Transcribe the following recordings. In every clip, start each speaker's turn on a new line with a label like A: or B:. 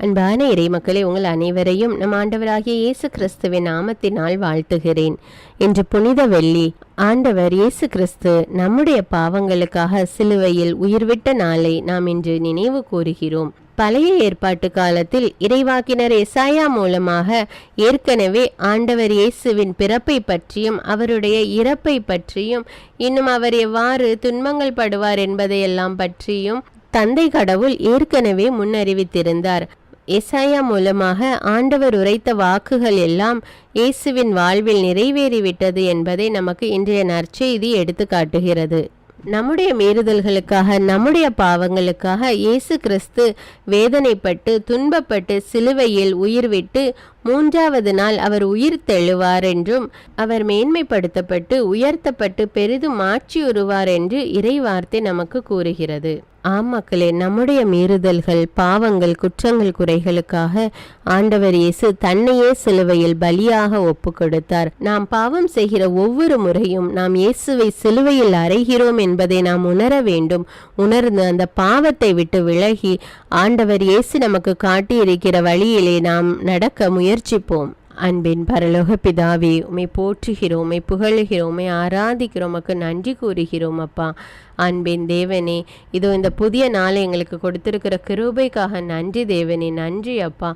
A: அன்பான இறைமக்களே, உங்கள் அனைவரையும் நம் ஆண்டவராகிய இயேசு கிறிஸ்துவின் நாமத்தினால் வாழ்த்துகிறேன். இன்று புனித வெள்ளி. ஆண்டவர் இயேசு கிறிஸ்து நம்முடைய பாவங்களுக்காக சிலுவையில் உயிர்விட்ட நாளை நாம் இன்று நினைவு கூறுகிறோம். பழைய ஏற்பாட்டு காலத்தில் இறைவாக்கினர் எசாயா மூலமாக ஏற்கனவே ஆண்டவர் இயேசுவின் பிறப்பை பற்றியும் அவருடைய இறப்பை பற்றியும் இன்னும் அவர் எவ்வாறு துன்பங்கள் படுவார் என்பதையெல்லாம் பற்றியும் தந்தை கடவுள் ஏற்கனவே முன்னறிவித்திருந்தார். எசாயா மூலமாக ஆண்டவர் உரைத்த வாக்குகள் எல்லாம் இயேசுவின் வாழ்வில் நிறைவேறிவிட்டது என்பதை நமக்கு இன்றைய நற்செய்தி எடுத்து காட்டுகிறது. நம்முடைய மீறுதல்களுக்காக, நம்முடைய பாவங்களுக்காக இயேசு கிறிஸ்து வேதனைப்பட்டு துன்பப்பட்டு சிலுவையில் உயிர்விட்டு 3வது நாள் அவர் உயிர் தெழுவார் என்றும் அவர் மேன்மைப்படுத்தப்பட்டு உயர்த்தப்பட்டு பெரிதும் மாட்சியுறுவார் என்று இறை வார்த்தை நமக்கு கூறுகிறது. ஆம் மக்களே, நம்முடைய மீறுதல்கள், பாவங்கள், குற்றங்கள், குறைகளுக்காக ஆண்டவர் இயேசு தன்னையே சிலுவையில் பலியாக ஒப்பு கொடுத்தார். நாம் பாவம் செய்கிற ஒவ்வொரு முறையும் நாம் இயேசுவை சிலுவையில் அறைகிறோம் என்பதை நாம் உணர வேண்டும். உணர்ந்து அந்த பாவத்தை விட்டு விலகி ஆண்டவர் இயேசு நமக்கு காட்டியிருக்கிற வழியிலே நாம் நடக்க முயற்சிப்போம். அன்பின் பரலோக பிதாவே, உம்மை போற்றுகிறோம், உம்மை புகழுகிறோம், உம்மை ஆராதிக்கிறோம், உமக்கு நன்றி கூறுகிறோம் அப்பா. அன்பின் தேவனே, இதோ இந்த புதிய நாளை எங்களுக்கு கொடுத்திருக்கிற கிருபைக்காக நன்றி தேவனே, நன்றி அப்பா.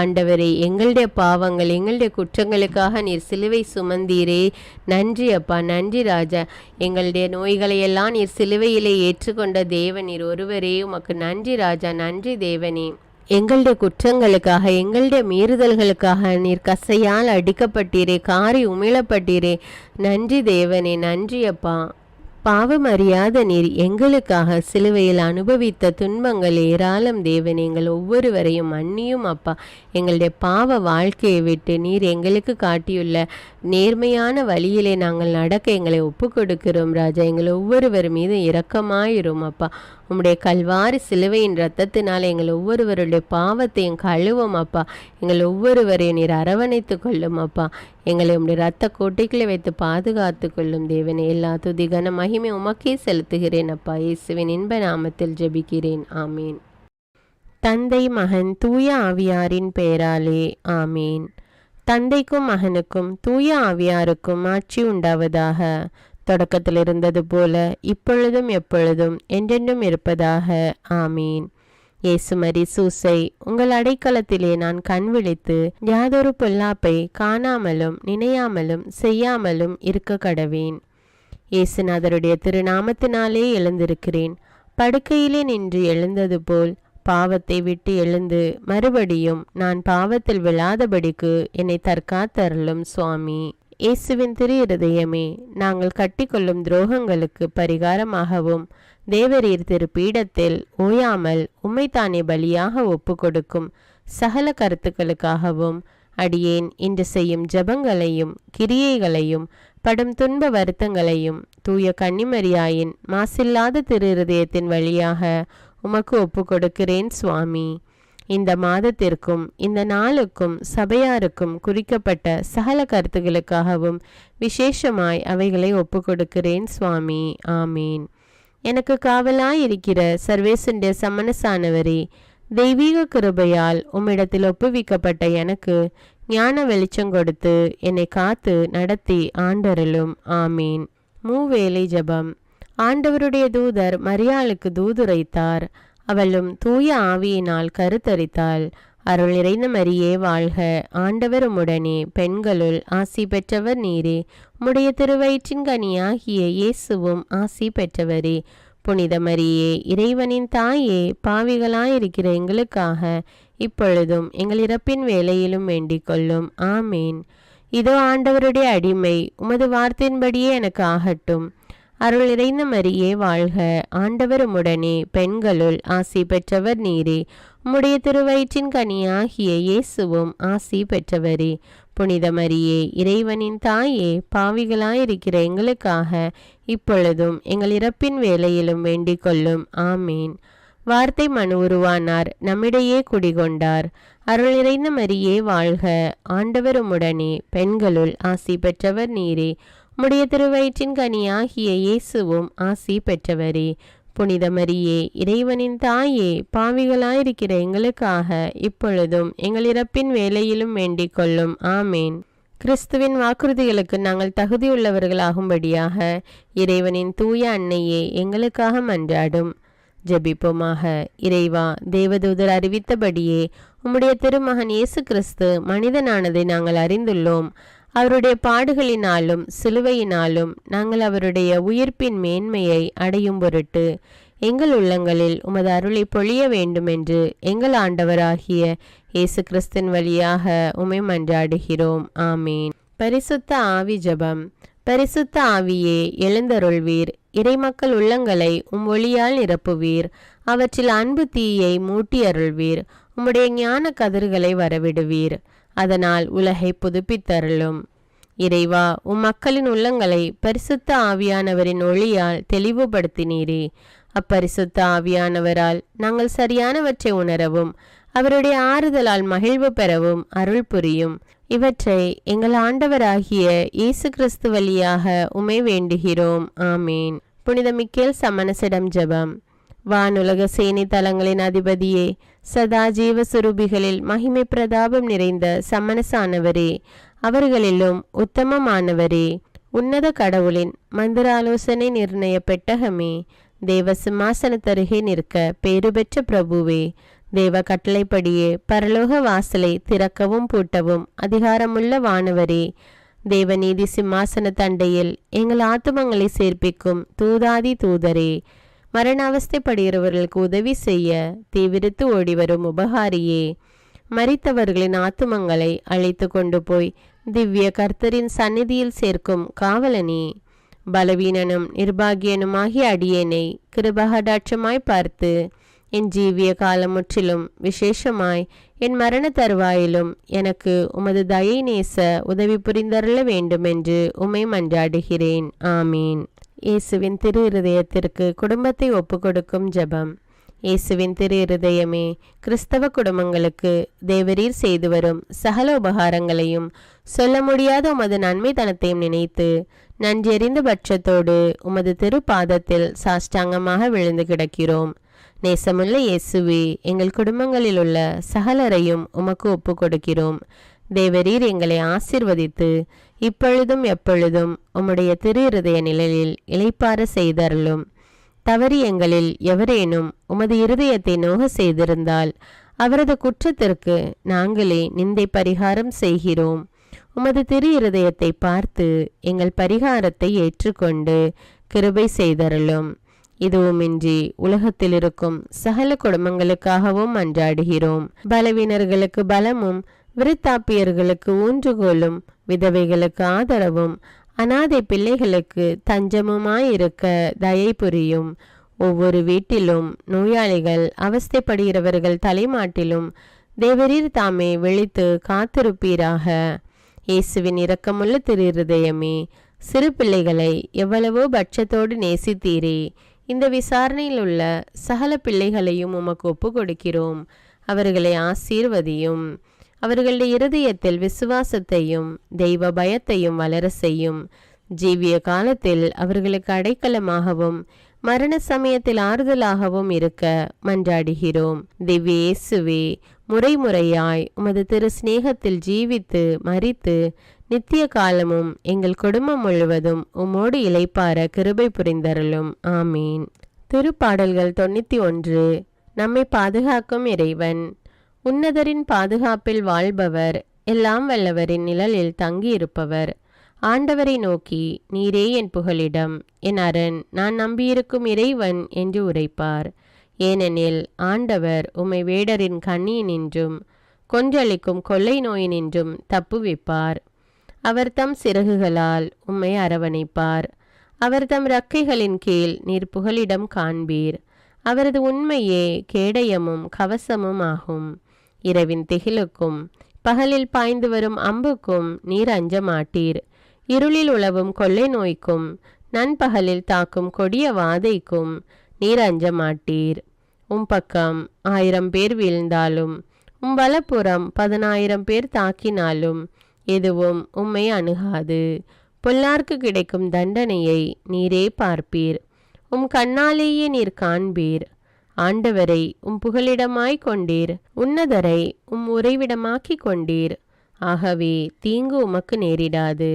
A: ஆண்டவரே, எங்களுடைய பாவங்கள், எங்களுடைய குற்றங்களுக்காக நீர் சிலுவை சுமந்தீரே, நன்றி அப்பா, நன்றி ராஜா. எங்களுடைய நோய்களையெல்லாம் நீர் சிலுவையிலே ஏற்றுக்கொண்ட தேவன் நீர் ஒருவரே, உமக்கு நன்றி ராஜா, நன்றி தேவனே. எங்களுடைய குற்றங்களுக்காக, எங்களுடைய மீறுதல்களுக்காக நீர் கசையால் அடிக்கப்பட்டீரே, காரி உமிழப்பட்டீரே, நன்றி தேவனே, நன்றி அப்பா. பாவம் அறியாத நீர் எங்களுக்காக சிலுவையில் அனுபவித்த துன்பங்கள் ஏராளம் தேவனே. எங்கள் ஒவ்வொருவரையும் மன்னியும் அப்பா. எங்களுடைய பாவ வாழ்க்கையை விட்டு நீர் எங்களுக்கு காட்டியுள்ள நேர்மையான வழியிலே நாங்கள் நடக்க எங்களை ஒப்பு கொடுக்கிறோம் ராஜா. எங்கள் ஒவ்வொருவர் மீது இரக்கமாயிரும் அப்பா. உம்முடைய கல்வாரி சிலுவையின் இரத்தத்தினால் எங்கள் ஒவ்வொருவருடைய பாவத்தையும் கழுவும் அப்பா. எங்கள் ஒவ்வொருவரையும் நீர் அரவணைத்து கொள்ளும் அப்பா. எங்களை உம்முடைய இரத்த கோட்டைகளை வைத்து பாதுகாத்து கொள்ளும் தேவனே. எல்லா துதி கன மகிமை உமக்கே செலுத்துகிறேன் அப்பா. இயேசுவின் இன்ப நாமத்தில் ஜெபிக்கிறேன், ஆமீன். தந்தை, மகன், தூய ஆவியாரின் பெயராலே, ஆமீன். தந்தைக்கும் மகனுக்கும் தூய ஆவியாருக்கும் ஆட்சி உண்டாவதாக. தொடக்கத்தில் இருந்தது போல இப்பொழுதும் எப்பொழுதும் என்றென்றும் இருப்பதாக, ஆமீன். இயேசுமரி சூசை, உங்கள் அடைக்கலத்திலே நான் கண் விழித்து யாதொரு பொல்லாப்பை காணாமலும் நினையாமலும் செய்யாமலும் இருக்க கடவேன். இயேசுநாதருடைய திருநாமத்தினாலே எழுந்திருக்கிறேன். படுக்கையிலே நின்று எழுந்தது போல் பாவத்தை விட்டு எழுந்து மறுபடியும் நான் பாவத்தில் விழாதபடிக்கு என்னை தற்காத்தருளும் சுவாமி. இயேசுவின் திரு இருதயமே, நாங்கள் கட்டிக்கொள்ளும் துரோகங்களுக்கு பரிகாரமாகவும் தேவரீர் திரு பீடத்தில் ஓயாமல் உம்மைத்தானே பலியாக ஒப்பு கொடுக்கும் சகல கருத்துக்களுக்காகவும் அடியேன் இன்று செய்யும் ஜபங்களையும் கிரியைகளையும் படும் துன்ப வருத்தங்களையும் தூய கன்னிமரியாயின் மாசில்லாத திரு இருதயத்தின் வழியாக உமக்கு ஒப்பு கொடுக்கிறேன் சுவாமி. இந்த மாதத்திற்கும் இந்த நாளுக்கும் சபையாருக்கும் குறிக்கப்பட்ட சகல கருத்துகளுக்காகவும் விசேஷமாய் அவைகளை ஒப்பு கொடுக்கிறேன் சுவாமி, ஆமீன். எனக்கு காவலாயிருக்கிற சர்வேசுடைய சமனசானவரே, தெய்வீக கிருபையால் உம்மிடத்தில் ஒப்புவிக்கப்பட்ட எனக்கு ஞான வெளிச்சம் கொடுத்து என்னை காத்து நடத்தி ஆண்டருளும், ஆமீன். மூவேளை ஜபம். ஆண்டவருடைய தூதர் மரியாளுக்கு தூதுரைத்தார். அவளும் தூய ஆவியினால் கருத்தரித்தாள். அருள் நிறைந்த மரியே வாழ்க, ஆண்டவர் உம்முடனே, பெண்களுள் ஆசி பெற்றவர் நீரே. உம்முடைய திருவயிற்றின் கனியாகிய இயேசுவும் ஆசி பெற்றவரே. புனித மரியே, இறைவனின் தாயே, பாவிகளாயிருக்கிற எங்களுக்காக இப்பொழுதும் எங்கள் இறப்பின் வேளையிலும் வேண்டிக் கொள்ளும், ஆமீன். இதோ ஆண்டவருடைய அடிமை, உமது வார்த்தையின்படியே எனக்கு ஆகட்டும். அருள் நிறைந்த மரியே வாழ்க, ஆண்டவர் உம்முடனே, பெண்களுள் ஆசி பெற்றவர் நீரே. உம்முடைய திருவயிற்றின் கனியாகிய இயேசுவும் ஆசி பெற்றவரே. புனித மரியே, இறைவனின் தாயே, பாவிகளாயிருக்கிற எங்களுக்காக இப்பொழுதும் எங்கள் இறப்பின் வேளையிலும் வேண்டிக் கொள்ளும், ஆமீன். வார்த்தை மனு உருவானார், நம்மிடையே குடிகொண்டார். அருள் நிறைந்த மரியே வாழ்க, ஆண்டவர் உம்முடனே, பெண்களுள் ஆசி பெற்றவர் நீரே. உம்முடைய திருவயிற்றின் கனியாகிய இயேசுவும் ஆசி பெற்றவரே. புனித மரியே, இறைவனின் தாயே, பாவிகளாயிருக்கிற எங்களுக்காக இப்பொழுதும் எங்கள் இறப்பின் வேளையிலும் வேண்டிக் கொள்ளும். ஆமேன். கிறிஸ்துவின் வாக்குறுதிகளுக்கு நாங்கள் தகுதியுள்ளவர்களாகும்படியாக இறைவனின் தூய அன்னையே, எங்களுக்காக மன்றாடும். ஜெபிப்போமாக. இறைவா, தேவதூதர் அறிவித்தபடியே உம்முடைய திருமகன் இயேசு கிறிஸ்து மனிதனானதை நாங்கள் அறிந்துள்ளோம். அவருடைய பாடுகளினாலும் சிலுவையினாலும் நாங்கள் அவருடைய உயிர்ப்பின் மேன்மையை அடையும் பொருட்டு எங்கள் உள்ளங்களில் உமது அருளை பொழிய வேண்டுமென்று எங்கள் ஆண்டவராகிய இயேசு கிறிஸ்தின் வழியாக உம்மை மன்றாடுகிறோம். ஆமீன். பரிசுத்த ஆவி ஜெபம். பரிசுத்த ஆவியே, எழுந்தருள்வீர். இறைமக்கள் உள்ளங்களை ஒளியால் நிரப்புவீர். அவற்றில் அன்பு தீயை மூட்டி அருள்வீர். உம்முடைய ஞான கதிர்களை வரவிடுவீர். அதனால் உலகை புதுப்பித்தருளும். இறைவா, மக்களின் உள்ளங்களை பரிசுத்த ஆவியானவரின் ஒளியால் தெளிவுபடுத்தினீரே. அப்பரிசுத்த ஆவியானவரால் நாங்கள் சரியானவற்றை உணரவும் அவருடைய ஆறுதலால் மகிழ்வு பெறவும் அருள் புரியும். இவற்றை எங்கள் ஆண்டவராகிய இயேசு கிறிஸ்து வழியாக உம்மை வேண்டுகிறோம். ஆமீன். புனித மிக்கேல் சமணசிடம் ஜெபம். வானுலக சேனை தலங்களின் அதிபதியே, சதா ஜீவ சுரூபிகளில் மகிமை பிரதாபம் நிறைந்த சமணசானவரே, அவர்களிலும் உத்தமமானவரே, உன்னத கடவுளின் மந்திர ஆலோசனை நிர்ணய பெட்டகமே, தேவ சிம்மாசனத்தருகே நிற்க பேறு பெற்ற பிரபுவே, தேவ கட்டளைப்படியே பரலோக வாசலை திறக்கவும் பூட்டவும் அதிகாரமுள்ள வானவரே, தேவநீதி சிம்மாசன தண்டையில் எங்கள் ஆத்துமங்களை சேர்ப்பிக்கும் தூதாதி தூதரே, மரண அவஸ்தைப்படுகிறவர்களுக்கு உதவி செய்ய தீவிரித்து ஓடிவரும் உபகாரியே, மரித்தவர்களின் ஆத்துமங்களை அழைத்து கொண்டு போய் திவ்ய கர்த்தரின் சந்நிதியில் சேர்க்கும் காவலனே, பலவீனனும் நிர்பாகியனுமாகிய அடியேனை கிருபகடாட்சமாய் பார்த்து என் ஜீவிய காலம் முற்றிலும் விசேஷமாய் என் மரண தருவாயிலும் எனக்கு உமது தயை நேச உதவி புரிந்தருள வேண்டுமென்று உம்மை மன்றாடுகிறேன். ஆமீன். இயேசுவின் திரு இருதயத்திற்கு குடும்பத்தை ஒப்புக்கொடுக்கும் ஜெபம். இயேசுவின் திரு இருதயமே, கிறிஸ்தவ குடும்பங்களுக்கு தேவரீர் செய்து வரும் சகல உபகாரங்களையும் சொல்ல முடியாத உமது நன்மைத்தனத்தையும் நினைத்து நன்றெறிந்த பட்சத்தோடு உமது திரு பாதத்தில் சாஷ்டாங்கமாக விழுந்து கிடக்கிறோம். நேசமுள்ள இயேசுவே, எங்கள் குடும்பங்களில் உள்ள சகலரையும் உமக்கு ஒப்பு கொடுக்கிறோம். தேவரீர் எங்களை ஆசீர்வதித்து இப்பொழுதும் எப்பொழுதும் உம்முடைய திரு இருதய நிழலில் இளைப்பாற செய்தருளும். தவறி எங்களில் எவரேனும் உமது இருதயத்தை நோக செய்திருந்தால் அவரது குற்றத்திற்கு நாங்களே நிந்தை பரிகாரம் செய்கிறோம். உமது திரு இருதயத்தை பார்த்து எங்கள் பரிகாரத்தை ஏற்றுக்கொண்டு கிருபை செய்தருளும். இதுவுமின்றி உலகத்தில் இருக்கும் சகல குடும்பங்களுக்காகவும் மன்றாடுகிறோம். பலவீனர்களுக்கு பலமும், விருத்தாப்பியர்களுக்கு ஊன்றுகோலும், விதவைகளுக்கு ஆதரவும், அனாதை பிள்ளைகளுக்கு தஞ்சமுமாயிருக்க தயை புரியும். ஒவ்வொரு வீட்டிலும் நோயாளிகள் அவஸ்தைப்படுகிறவர்கள் தலைமாட்டிலும் தேவரீர் தாமே விழித்து காத்திருப்பீராக. இயேசுவின் இரக்கமுள்ள திரு இருதயமே, சிறு பிள்ளைகளை எவ்வளவோ பட்சத்தோடு நேசித்தீரே. இந்த விசாரணையில் உள்ள சகல பிள்ளைகளையும் உமக்கு ஒப்பு கொடுக்கிறோம். அவர்களை ஆசீர்வதியும். அவர்களுடைய இருதயத்தில் விசுவாசத்தையும் தெய்வ பயத்தையும் வளர செய்யும். ஜீவிய காலத்தில் அவர்களுக்கு அடைக்கலமாகவும் மரண சமயத்தில் ஆறுதலாகவும் இருக்க மன்றாடுகிறோம். திவ்ய இயேசுவே, முறைமுறையாய் உமது திரு சிநேகத்தில் ஜீவித்து மரித்து நித்திய காலமும் எங்கள் குடும்பம் முழுவதும் உம்மோடு இளைப்பார கிருபை புரிந்தருளும். ஆமீன். திருப்பாடல்கள் 91. நம்மை பாதுகாக்கும் இறைவன். உன்னதரின் பாதுகாப்பில் வாழ்பவர், எல்லாம் வல்லவரின் நிழலில் தங்கியிருப்பவர். ஆண்டவரை நோக்கி, நீரே என் புகலிடம், என் அரண், நான் நம்பியிருக்கும் இறைவன் என்று உரைப்பார். ஏனெனில் ஆண்டவர் உம்மை வேடரின் கண்ணியினின்றும் கொன்றளிக்கும் கொள்ளை நோயினின்றும் தப்புவிப்பார். அவர் தம் சிறகுகளால் உம்மை அரவணைப்பார். அவர் தம் இறக்கைகளின் கீழ் நீர் புகலிடம் காண்பீர். அவரது உண்மையே கேடயமும் கவசமும் ஆகும். இரவின் திகிலுக்கும் பகலில் பாய்ந்து வரும் அம்புக்கும் நீர் அஞ்ச மாட்டீர். இருளில் உலவும் கொள்ளை நோய்க்கும் நண்பகலில் தாக்கும் கொடிய வாதைக்கும் நீர் அஞ்ச மாட்டீர். பக்கம் 1000 பேர் வீழ்ந்தாலும் வலப்புறம் 10,000 பேர் தாக்கினாலும் எதுவும் உம்மை அணுகாது. பொல்லார்க்கு கிடைக்கும் தண்டனையை நீரே பார்ப்பீர். உம் கண்ணாலேயே நீர் காண்பீர். ஆண்டவரை உம் புகலிடமாய் கொண்டீர், உன்னதரை உம் உறைவிடமாக்கிக் கொண்டீர். ஆகவே தீங்கு உமக்கு நேரிடாது,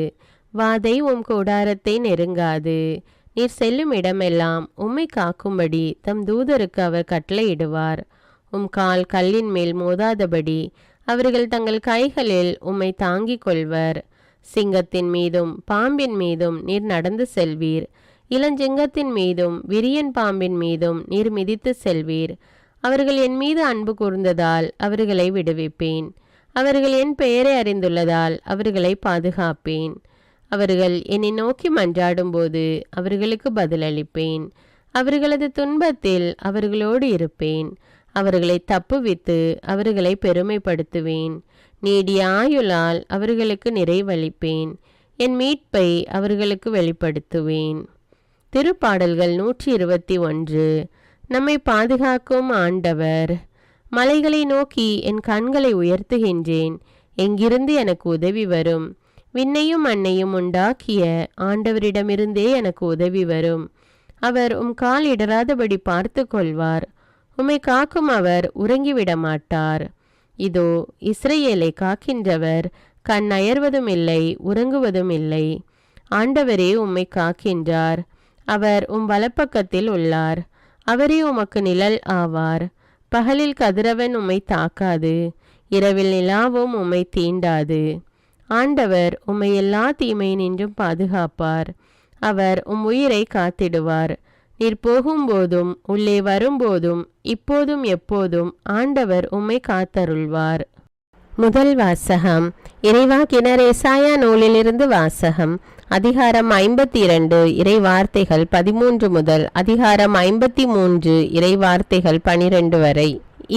A: வாதை உம் கூடாரத்தை நெருங்காது. நீர் செல்லும் இடமெல்லாம் உம்மை காக்கும்படி தம் தூதருக்கு அவர் கட்டளையிடுவார். உம் கால் கல்லின் மேல் மோதாதபடி அவர்கள் தங்கள் கைகளில் உம்மை தாங்கிக் கொள்வர். சிங்கத்தின் மீதும் பாம்பின் மீதும் நீர் நடந்து செல்வீர், இளஞ்சிங்கத்தின் மீதும் விரியன் பாம்பின் மீதும் நீர் மிதித்து செல்வீர். அவர்கள் என் மீது அன்பு கூர்ந்ததால் அவர்களை விடுவிப்பேன். அவர்கள் என் பெயரை அறிந்துள்ளதால் அவர்களை பாதுகாப்பேன். அவர்கள் என்னை நோக்கி மன்றாடும்போது அவர்களுக்கு பதிலளிப்பேன். அவர்களது துன்பத்தில் அவர்களோடு இருப்பேன். அவர்களை தப்புவித்து அவர்களை பெருமைப்படுத்துவேன். நீடிய ஆயுளால் அவர்களுக்கு நிறைவளிப்பேன். என் மீட்பை அவர்களுக்கு வெளிப்படுத்துவேன். திருப்பாடல்கள் 121. நம்மை பாதுகாக்கும் ஆண்டவர். மலைகளை நோக்கி என் கண்களை உயர்த்துகின்றேன். எங்கிருந்து எனக்கு உதவி வரும்? விண்ணையும் மண்ணையும் உண்டாக்கிய ஆண்டவரிடமிருந்தே எனக்கு உதவி வரும். அவர் உம் கால் இடராதபடி பார்த்து கொள்வார். உம்மை காக்கும் அவர் உறங்கிவிட மாட்டார். இதோ இஸ்ரவேலை காக்கின்றவர் கண் அயர்வதும் இல்லை, உறங்குவதும் இல்லை. ஆண்டவரே உம்மை காக்கின்றார். அவர் உம் வலப்பக்கத்தில் உள்ளார். அவரே உமக்கு நிழல் ஆவார். பகலில் கதிரவன் உம்மை தாக்காது, இரவில் நிலாவும் உம்மை தீண்டாது. ஆண்டவர் உம்மை எல்லா தீமையினின்றும் பாதுகாப்பார். அவர் உம் உயிரை காத்திடுவார். நீர் போகும்போதும் உள்ளே வரும்போதும் இப்போதும் எப்போதும் ஆண்டவர் உம்மை காத்தருள்வார். முதல் வாசகம். இறைவாக்கினர் எசாயா நூலிலிருந்து வாசகம். அதிகாரம் 52 இறை வார்த்தைகள் 13 முதல் அதிகாரம் 53 இறை வார்த்தைகள் 12 வரை.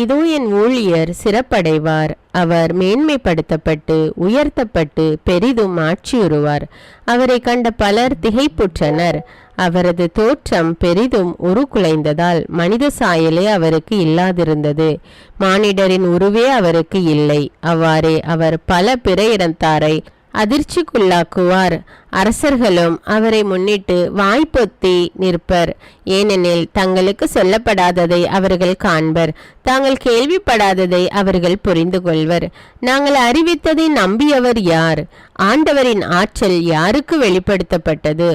A: இதோ என் ஊழியர் சிறப்படைவார். அவர் மேன்மைப்படுத்தப்பட்டு உயர்த்தப்பட்டு பெரிதும் ஆட்சியுறுவார். அவரை கண்ட பலர் திகைப்புற்றனர். அவரது தோற்றம் பெரிதும் உருக்குலைந்ததால் மனித சாயலே அவருக்கு இல்லாதிருந்தது. மானிடரின் உருவே அவருக்கு இல்லை. அவ்வாறே அவர் பல பிற இனத்தாரை அதிர்ச்சிக்குள்ளாக்குவார். அரசர்களும் அவரை முன்னிட்டு வாய்ப்பொத்தி நிற்பர். ஏனெனில் தங்களுக்கு சொல்லப்படாததை அவர்கள் காண்பர், தாங்கள் கேள்விப்படாததை அவர்கள் புரிந்து கொள்வர். நாங்கள் அறிவித்ததை நம்பியவர் யார்? ஆண்டவரின் ஆற்றல் யாருக்கு வெளிப்படுத்தப்பட்டது?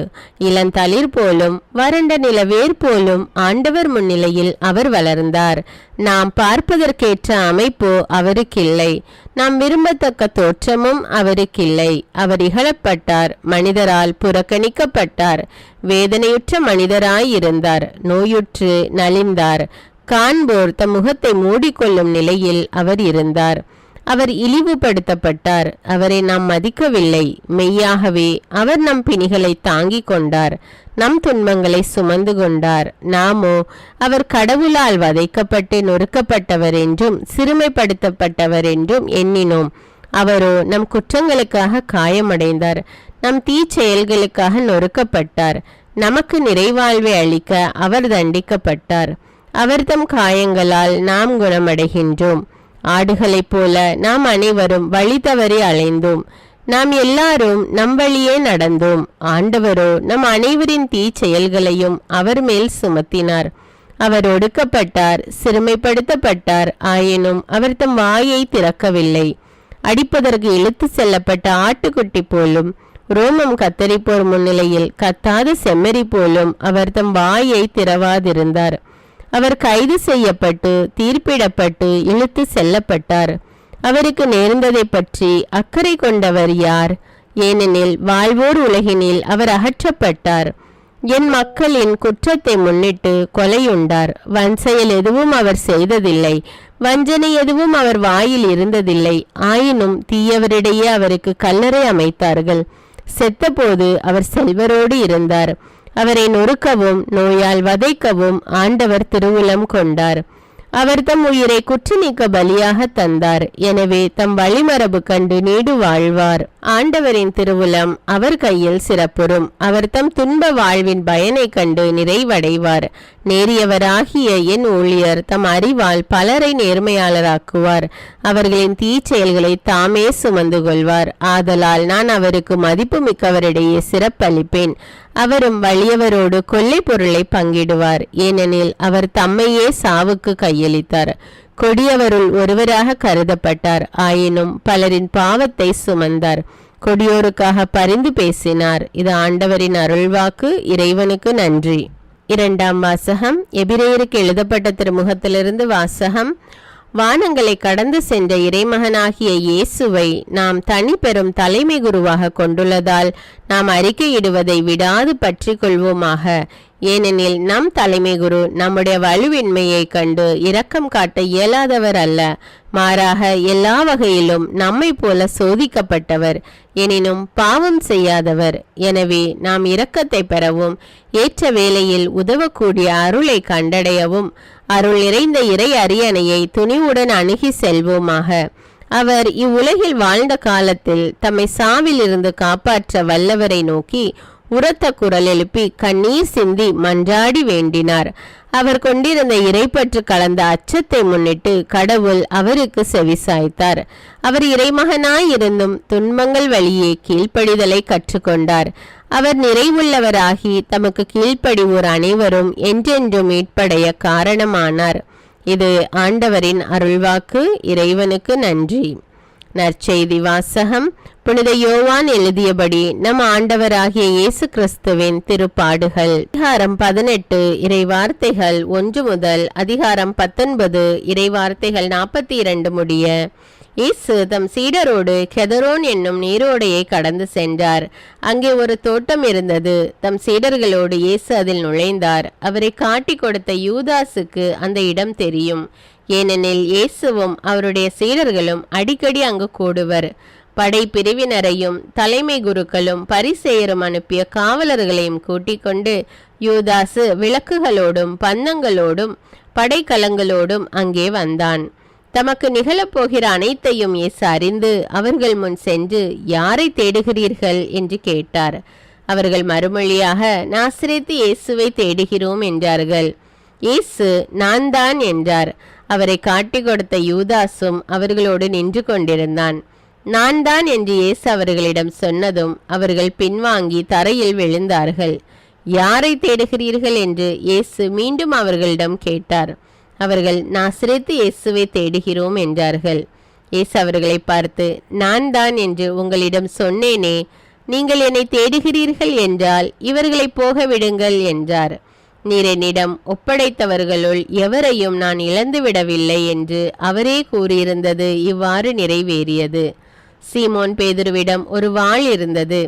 A: இளந்தளிர் போலும் வறண்ட நிலவேர் போலும் ஆண்டவர் முன்னிலையில் அவர் வளர்ந்தார். நாம் பார்ப்பதற்கேற்ற அமைப்போ அவருக்கில்லை, நாம் விரும்பத்தக்க தோற்றமும் அவருக்கில்லை. அவர் இகழப்பட்டார், மனிதரால் புறக்கணிக்கப்பட்டார். வேதனையுற்ற மனிதராயிருந்தார், நோயுற்று நலிந்தார். காண்போர் தம் முகத்தை மூடிக்கொள்ளும் நிலையில் அவர் இருந்தார். அவர் இழிவுபடுத்தப்பட்டார், அவரை நாம் மதிக்கவில்லை. மெய்யாகவே அவர் நம் பிணிகளை தாங்கிக் கொண்டார், நம் துன்பங்களை சுமந்து கொண்டார். நாமோ அவர் கடவுளால் வதைக்கப்பட்டு நொறுக்கப்பட்டவர் என்றும் சிறுமைப்படுத்தப்பட்டவர் என்றும் எண்ணினோம். அவரோ நம் குற்றங்களுக்காக காயமடைந்தார், நம் தீச்செயல்களுக்காக நொறுக்கப்பட்டார். நமக்கு நிறைவாழ்வை அளிக்க அவர் தண்டிக்கப்பட்டார். அவர் தம் காயங்களால் நாம் குணமடைகின்றோம். ஆடுகளைப் போல நாம் அனைவரும் வழி தவறி அலைந்தோம். நாம் எல்லாரும் நம் வழியே நடந்தோம். ஆண்டவரோ நம் அனைவரின் தீச்செயல்களையும் அவர் மேல் சுமத்தினார். அவர் ஒடுக்கப்பட்டார், சிறுமைப்படுத்தப்பட்டார். ஆயினும் அவர் தம் வாயை திறக்கவில்லை. அடிப்பதற்கு இழுத்து செல்லப்பட்ட ஆட்டுக்குட்டி போலும், ரோமம் கத்தரிப்போர் முன்னிலையில் கத்தாத செம்மறி போலும் அவர் தம் வாயை திறவாதிருந்தார். அவர் கைது செய்யப்பட்டு தீர்ப்பிடப்பட்டு இழுத்து செல்லப்பட்டார். அவருக்கு நேர்ந்ததை பற்றி அக்கறை கொண்டவர் யார்? ஏனெனில் வாழ்வோர் உலகினில் அவர் அகற்றப்பட்டார். என் மக்களின் குற்றத்தை முன்னிட்டு கொலையுண்டார். வன்செயல் எதுவும் அவர் செய்ததில்லை, வஞ்சனை எதுவும் அவர் வாயில் இருந்ததில்லை. ஆயினும் தீயவரிடையே அவருக்கு கல்லறை அமைத்தார்கள். செத்தபோது அவர் செல்வரோடு இருந்தார். அவரை நொறுக்கவும் நோயால் வதைக்கவும் ஆண்டவர் திருவுளம் கொண்டார். அவர் தம் உயிரை குற்ற நீக்க பலியாக தந்தார். எனவே தம் வழிமரபு கண்டு நீடு வாழ்வார். ஆண்டவரின் திருவுளம் அவர் கையில் சிறப்புறும். அவர் தம் துன்ப வாழ்வின் பயனை கண்டு நிறைவடைவார். நேரியவராகிய என் ஊழியர் தம் அறிவால் பலரை நேர்மையாளராக்குவார். அவர்களின் தீச்செயல்களை தாமே சுமந்து கொள்வார். ஆதலால் நான் அவருக்கு மதிப்பு மிக்கவரிடையே சிறப்பளிப்பேன். அவரும் வலியவரோடு கொள்ளை பொருளை பங்கிடுவார். ஏனெனில் அவர் தம்மையே சாவுக்கு கையளித்தார். கொடியவருள் ஒருவராக கருதப்பட்டார். ஆயினும் பலரின் பாவத்தை சுமந்தார். கொடியோருக்காக பரிந்து பேசினார். இது ஆண்டவரின் அருள்வாக்கு. இறைவனுக்கு நன்றி. இரண்டாம் வாசகம். எபிரேயருக்கு எழுதப்பட்ட திருமுகத்திலிருந்து வாசகம். வானங்களை கடந்து சென்ற இறைமகனாகிய இயேசுவை நாம் தனி பெரும் தலைமை குருவாக கொண்டுள்ளதால் நாம் அறிக்கையிடுவதை விடாது பற்றி கொள்வோமாக. ஏனெனில் நம் தலைமை குரு நம்முடைய வலுவின்மையை கண்டு இரக்கம் காட்ட இயலாதவர் அல்ல, மாறாக எல்லா வகையிலும் நம்மை போல சோதிக்கப்பட்டவர், எனினும் பாவம் செய்யாதவர். எனவே நாம் இரக்கத்தை பெறவும் ஏற்ற வேளையில் உதவக்கூடிய அருளை கண்டடையவும் அருள் நிறைந்த இறை அரியணையை துணிவுடன் அணுகி செல்வோமாக. அவர் இவ்வுலகில் வாழ்ந்த காலத்தில் தம்மை சாவில் இருந்து காப்பாற்ற வல்லவரை நோக்கி உரத்த குரல் எழுப்பி கண்ணீர் சிந்தி மன்றாடி வேண்டினார். அவர் கொண்டிருந்த இறைப்பற்று கலந்த அச்சத்தை முன்னிட்டு கடவுள் அவருக்கு செவிசாய்த்தார். அவர் இறைமகனாயிருந்தும் துன்பங்கள் வழியே கீழ்ப்படிதலை கற்றுக்கொண்டார். அவர் நிறைவுள்ளவராகி தமக்கு கீழ்ப்படிவோர் அனைவரும் என்றென்றும் மீட்படைய காரணமானார். இது ஆண்டவரின் அருள்வாக்கு. இறைவனுக்கு நன்றி. நற்செய்தி வாசகம். புனித யோவான் எழுதியபடி நம் ஆண்டவராகிய இயேசு கிறிஸ்துவின் திருப்பாடுகள். அதிகாரம் 18 இறைவார்த்தைகள் 1 முதல் அதிகாரம் 19 இறைவார்த்தைகள் 42 முடிய. இயேசு தம் சீடரோடு கெதரோன் என்னும் நீரோடையை கடந்து சென்றார். அங்கே ஒரு தோட்டம் இருந்தது. தம் சீடர்களோடு இயேசு அதில் நுழைந்தார். அவரை காட்டிக் கொடுத்த யூதாசுக்கு அந்த இடம் தெரியும். ஏனெனில் இயேசுவும் அவருடைய சீடர்களும் அடிக்கடி அங்கு கூடுவர். படை பிரிவினரையும் தலைமை குருக்களும் பரிசேயரும் அனுப்பிய காவலர்களையும் கூட்டிக் கொண்டு யூதாசு விளக்குகளோடும் பந்தங்களோடும் படைக்கலங்களோடும் அங்கே வந்தான். தமக்கு நிகழப்போகிற அனைத்தையும் இயேசு அறிந்து அவர்கள் முன் சென்று, யாரை தேடுகிறீர்கள் என்று கேட்டார். அவர்கள் மறுமொழியாக, நாசரேத்து இயேசுவை தேடுகிறோம் என்றார்கள். இயேசு, நான் தான் என்றார். அவரை காட்டிக் கொடுத்த யூதாசும் அவர்களோடு நின்று கொண்டிருந்தான். நான் தான் என்று இயேசு அவர்களிடம் சொன்னதும் அவர்கள் பின்வாங்கி தரையில் விழுந்தார்கள். யாரை தேடுகிறீர்கள் என்று இயேசு மீண்டும் அவர்களிடம் கேட்டார். அவர்கள், நாசரேத்து இயேசுவை தேடுகிறோம் என்றார்கள். இயேசு அவர்களை பார்த்து, நான் தான் என்று உங்களிடம் சொன்னேனே, நீங்கள் என்னை தேடுகிறீர்கள் என்றால் இவர்களை போக விடுங்கள் என்றார். நீர் என்னிடம் ஒப்படைத்தவர்களுள் எவரையும் நான் இழந்துவிடவில்லை என்று அவரே கூறியிருந்தது இவ்வாறு நிறைவேறியது. சீமோன் பேதுருவிடம் ஒரு வாள் இருந்தது.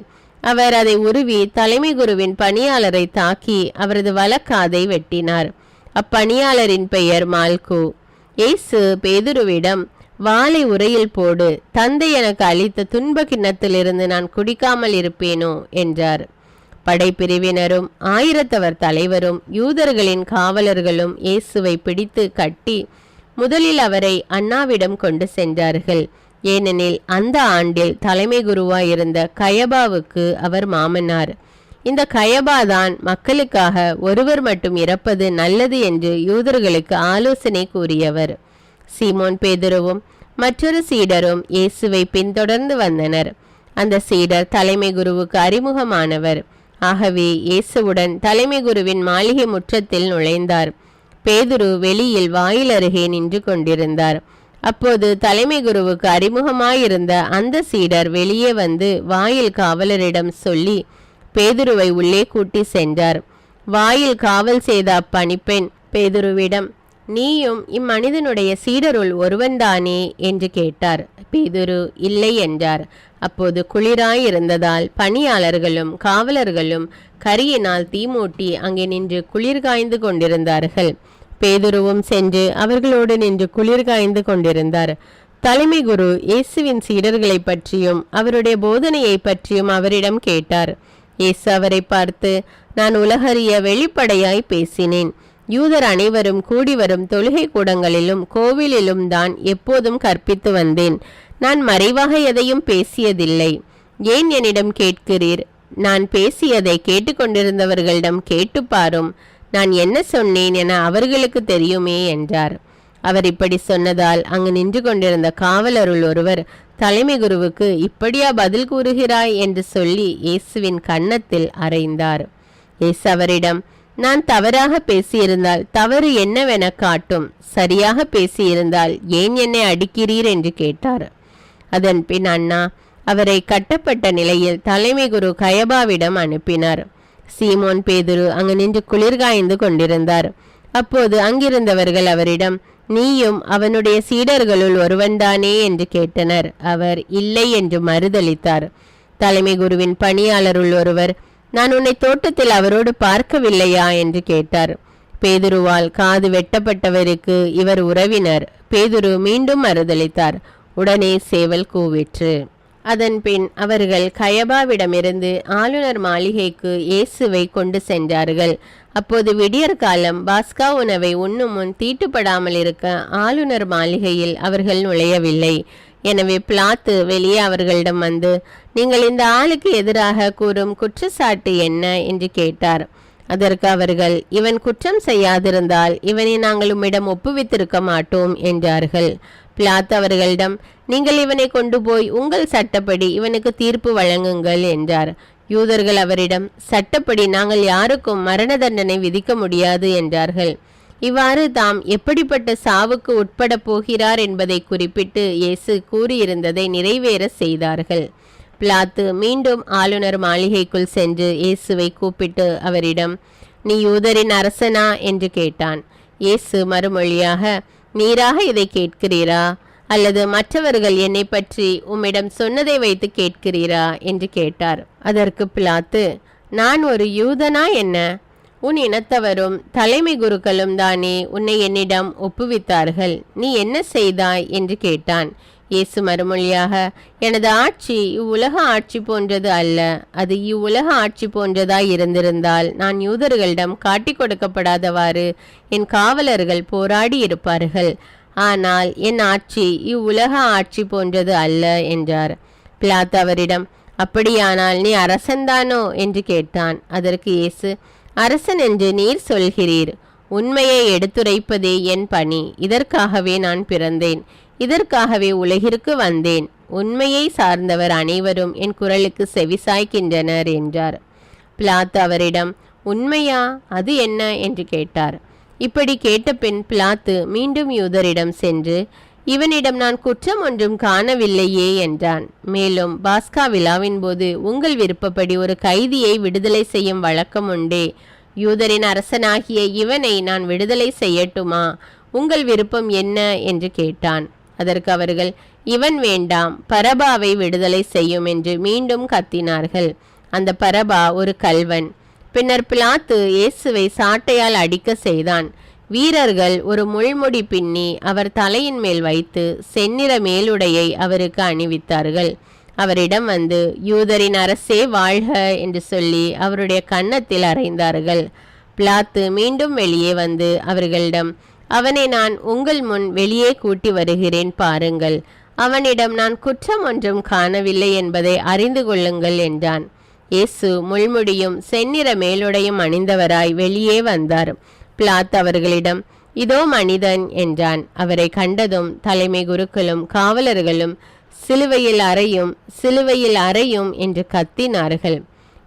A: அவர் அதை உருவி தலைமை குருவின் பணியாளரை தாக்கி அவரது வலக்காதை வெட்டினார். அப்பணியாளரின் பெயர் மால்கு. இயேசு பேதுருவிடம், வாளை உரையில் போடு, தந்தை எனக்கு அளித்த துன்ப கிண்ணத்திலிருந்து நான் குடிக்காமல் இருப்பேனோ என்றார். படைப்பிரிவினரும் ஆயிரத்தவர் தலைவரும் யூதர்களின் காவலர்களும் இயேசுவை பிடித்து கட்டி முதலில் அவரை அன்னாவிடம் கொண்டு சென்றார்கள். ஏனெனில் அந்த ஆண்டில் தலைமை குருவாயிருந்த கயபாவுக்கு அவர் மாமனார். இந்த கயபாதான் மக்களுக்காக ஒருவர் மட்டும் இறப்பது நல்லது என்று யூதர்களுக்கு ஆலோசனை கூறியவர். சீமோன் பேதுருவும் மற்றொரு சீடரும் இயேசுவை பின்தொடர்ந்து வந்தனர். அந்த சீடர் தலைமை குருவுக்கு அறிமுகமானவர். ஆகவே இயேசுவுடன் தலைமை குருவின் மாளிகை முற்றத்தில் நுழைந்தார். பேதுரு வெளியில் வாயில் அருகே நின்று கொண்டிருந்தார். அப்போது தலைமை குருவுக்கு அறிமுகமாயிருந்த அந்த சீடர் வெளியே வந்து வாயில் காவலரிடம் சொல்லி பேதுருவை உள்ளே கூட்டி சென்றார். வாயில் காவல் செய்த அப்பணிப்பெண் பேதுருவிடம், நீயும் இம்மனிதனுடைய சீடருள் ஒருவன்தானே என்று கேட்டார். பேதுரு இல்லை என்றார். அப்போது குளிராயிருந்ததால் பணியாளர்களும் காவலர்களும் கரியினால் தீமூட்டி அங்கே நின்று குளிர் காய்ந்து கொண்டிருந்தார்கள். பேதுருவும் சென்று அவர்களோடு நின்று குளிர் காய்ந்து கொண்டிருந்தார். தலைமை குரு இயேசுவின் சீடர்களை பற்றியும் அவருடைய போதனையை பற்றியும் அவரிடம் கேட்டார். இயேசு அவரை பார்த்து, நான் உலகறிய வெளிப்படையாய் பேசினேன். யூதர் அனைவரும் கூடி வரும் தொழுகை கூடங்களிலும் கோவிலிலும் தான் எப்போதும் கற்பித்து வந்தேன். நான் மறைவாக எதையும் பேசியதில்லை. ஏன் என்னிடம் கேட்கிறீர்? நான் பேசியதை கேட்டுக்கொண்டிருந்தவர்களிடம் கேட்டு பாரும். நான் என்ன சொன்னேன் என அவர்களுக்கு தெரியுமே என்றார். அவர் இப்படி சொன்னதால் அங்கு நின்று கொண்டிருந்த காவலருள் ஒருவர், தலைமை குருவுக்கு இப்படியா பதில் கூறுகிறாய் என்று சொல்லி இயேசுவின் கன்னத்தில் அறைந்தார். இயேசு அவரிடம், நான் தவறாக பேசியிருந்தால் தவறு என்னவென காட்டும், சரியாக பேசியிருந்தால் ஏன் என்னை அடிக்கிறீர் என்று கேட்டார். அதன் பின் அண்ணா அவரை கட்டப்பட்ட நிலையில் தலைமை குரு கயபாவிடம் அனுப்பினார். சீமோன் பேதுரு அங்கு நின்று குளிர்காய்ந்து கொண்டிருந்தார். அப்போது அங்கிருந்தவர்கள் அவரிடம், நீயும் அவனுடைய சீடர்களுள் ஒருவன்தானே என்று கேட்டனர். அவர் இல்லை என்று மறுதளித்தார். தலைமை குருவின் பணியாளருள் ஒருவர், நான் உன்னை தோட்டத்தில் அவரோடு பார்க்கவில்லையா என்று கேட்டார். பேதுருவால் காது வெட்டப்பட்டவருக்கு இவர் உறவினர். பேதுரு மீண்டும் மறுதளித்தார். உடனே சேவல் கூவிற்று. அதன் பின் அவர்கள் கயபாவிடமிருந்து ஆளுநர் மாளிகைக்கு இயேசுவை கொண்டு சென்றார்கள். அப்போது விடியற்காலம். பாஸ்கா உணவை உண்ணும் முன் தீட்டுப்படாமல் இருக்க ஆளுநர் மாளிகையில் அவர்கள் நுழையவில்லை. எனவே பிலாத்து வெளியே அவர்களிடம் வந்து, நீங்கள் இந்த ஆளுக்கு எதிராக கூறும் குற்றச்சாட்டு என்ன என்று கேட்டார். அதற்கு அவர்கள், இவன் குற்றம் செய்யாதிருந்தால் இவனை நாங்கள் உம்மிடம் ஒப்புவித்திருக்க மாட்டோம் என்றார்கள். பிலாத்து அவர்களிடம், நீங்கள் இவனை கொண்டு போய் உங்கள் சட்டப்படி இவனுக்கு தீர்ப்பு வழங்குங்கள் என்றார். யூதர்கள் அவரிடம், சட்டப்படி நாங்கள் யாருக்கும் மரண தண்டனை விதிக்க முடியாது என்றார்கள். இவ்வாறு தாம் எப்படிப்பட்ட சாவுக்கு உட்பட போகிறார் என்பதை குறிப்பிட்டு இயேசு கூறியிருந்ததை நிறைவேற செய்தார்கள். பிலாத்து மீண்டும் ஆளுநர் மாளிகைக்குள் சென்று இயேசுவை கூப்பிட்டு அவரிடம், நீ யூதரின் அரசனா என்று கேட்டான். இயேசு மறுமொழியாக, நீராக இதை கேட்கிறீரா, அல்லது மற்றவர்கள் என்னை பற்றி உம்மிடம் சொன்னதை வைத்து கேட்கிறீரா என்று கேட்டார். அதற்கு பிலாத்து, நான் ஒரு யூதனா என்ன? உன் இனத்தவரும் தலைமை குருக்களும் தானே உன்னை என்னிடம் ஒப்புவித்தார்கள். நீ என்ன செய்தாய் என்று கேட்டான். இயேசு மறுமொழியாக, எனது ஆட்சி இவ்வுலக ஆட்சி போன்றது அல்ல. அது இவ்வுலக ஆட்சி போன்றதாய் இருந்திருந்தால் நான் யூதர்களிடம் காட்டி கொடுக்கப்படாதவாறு என் காவலர்கள் போராடி இருப்பார்கள். ஆனால் என் ஆட்சி இவ்வுலக ஆட்சி போன்றது அல்ல என்றார். பிலாத்து அவரிடம், அப்படியானால் நீ அரசன்தானோ என்று கேட்டான். அதற்கு இயேசு, அரசன் என்று நீர் சொல்கிறீர். உண்மையை எடுத்துரைப்பதே என் பணி. இதற்காகவே நான் பிறந்தேன். இதற்காகவே உலகிற்கு வந்தேன். உண்மையை சார்ந்தவர் அனைவரும் என் குரலுக்கு செவிசாய்க்கின்றனர் என்றார். பிலாத்து அவரிடம், உண்மையா, அது என்ன என்று கேட்டார். இப்படி கேட்ட பின் பிலாத்து மீண்டும் யூதரிடம் சென்று, இவனிடம் நான் குற்றம் ஒன்றும் காணவில்லையே என்றான். மேலும், பாஸ்கா விழாவின் போது உங்கள் விருப்பப்படி ஒரு கைதியை விடுதலை செய்யும் வழக்கம் உண்டே. யூதரின் அரசனாகிய இவனை நான் விடுதலை செய்யட்டுமா? உங்கள் விருப்பம் என்ன என்று கேட்டான். அதற்கு அவர்கள், இவன் வேண்டாம், பரபாவை விடுதலை செய்யும் என்று மீண்டும் கத்தினார்கள். அந்த பரபா ஒரு கள்வன். பின்னர் பிலாத்து இயேசுவை சாட்டையால் அடிக்க செய்தான். வீரர்கள் ஒரு முள்முடி பின்னி அவர் தலையின் மேல் வைத்து செந்நிற மேலுடையை அவருக்கு அணிவித்தார்கள். அவரிடம் வந்து, யூதரின் அரசே வாழ்க என்று சொல்லி அவருடைய கன்னத்தில் அறைந்தார்கள். பிலாத்து மீண்டும் வெளியே வந்து அவர்களிடம், அவனை நான் உங்கள் முன் வெளியே கூட்டி வருகிறேன் பாருங்கள். அவனிடம் நான் குற்றம் ஒன்றும் காணவில்லை என்பதை அறிந்து கொள்ளுங்கள் என்றான். இயேசு முள்முடியும் செந்நிற மேலுடையும் அணிந்தவராய் வெளியே வந்தார். பிலாத்து அவர்களிடம், இதோ மனிதன் என்றான். அவரை கண்டதும் தலைமை குருக்களும் காவலர்களும், சிலுவையில் அறையும், சிலுவையில் அறையும் என்று கத்தினார்கள்.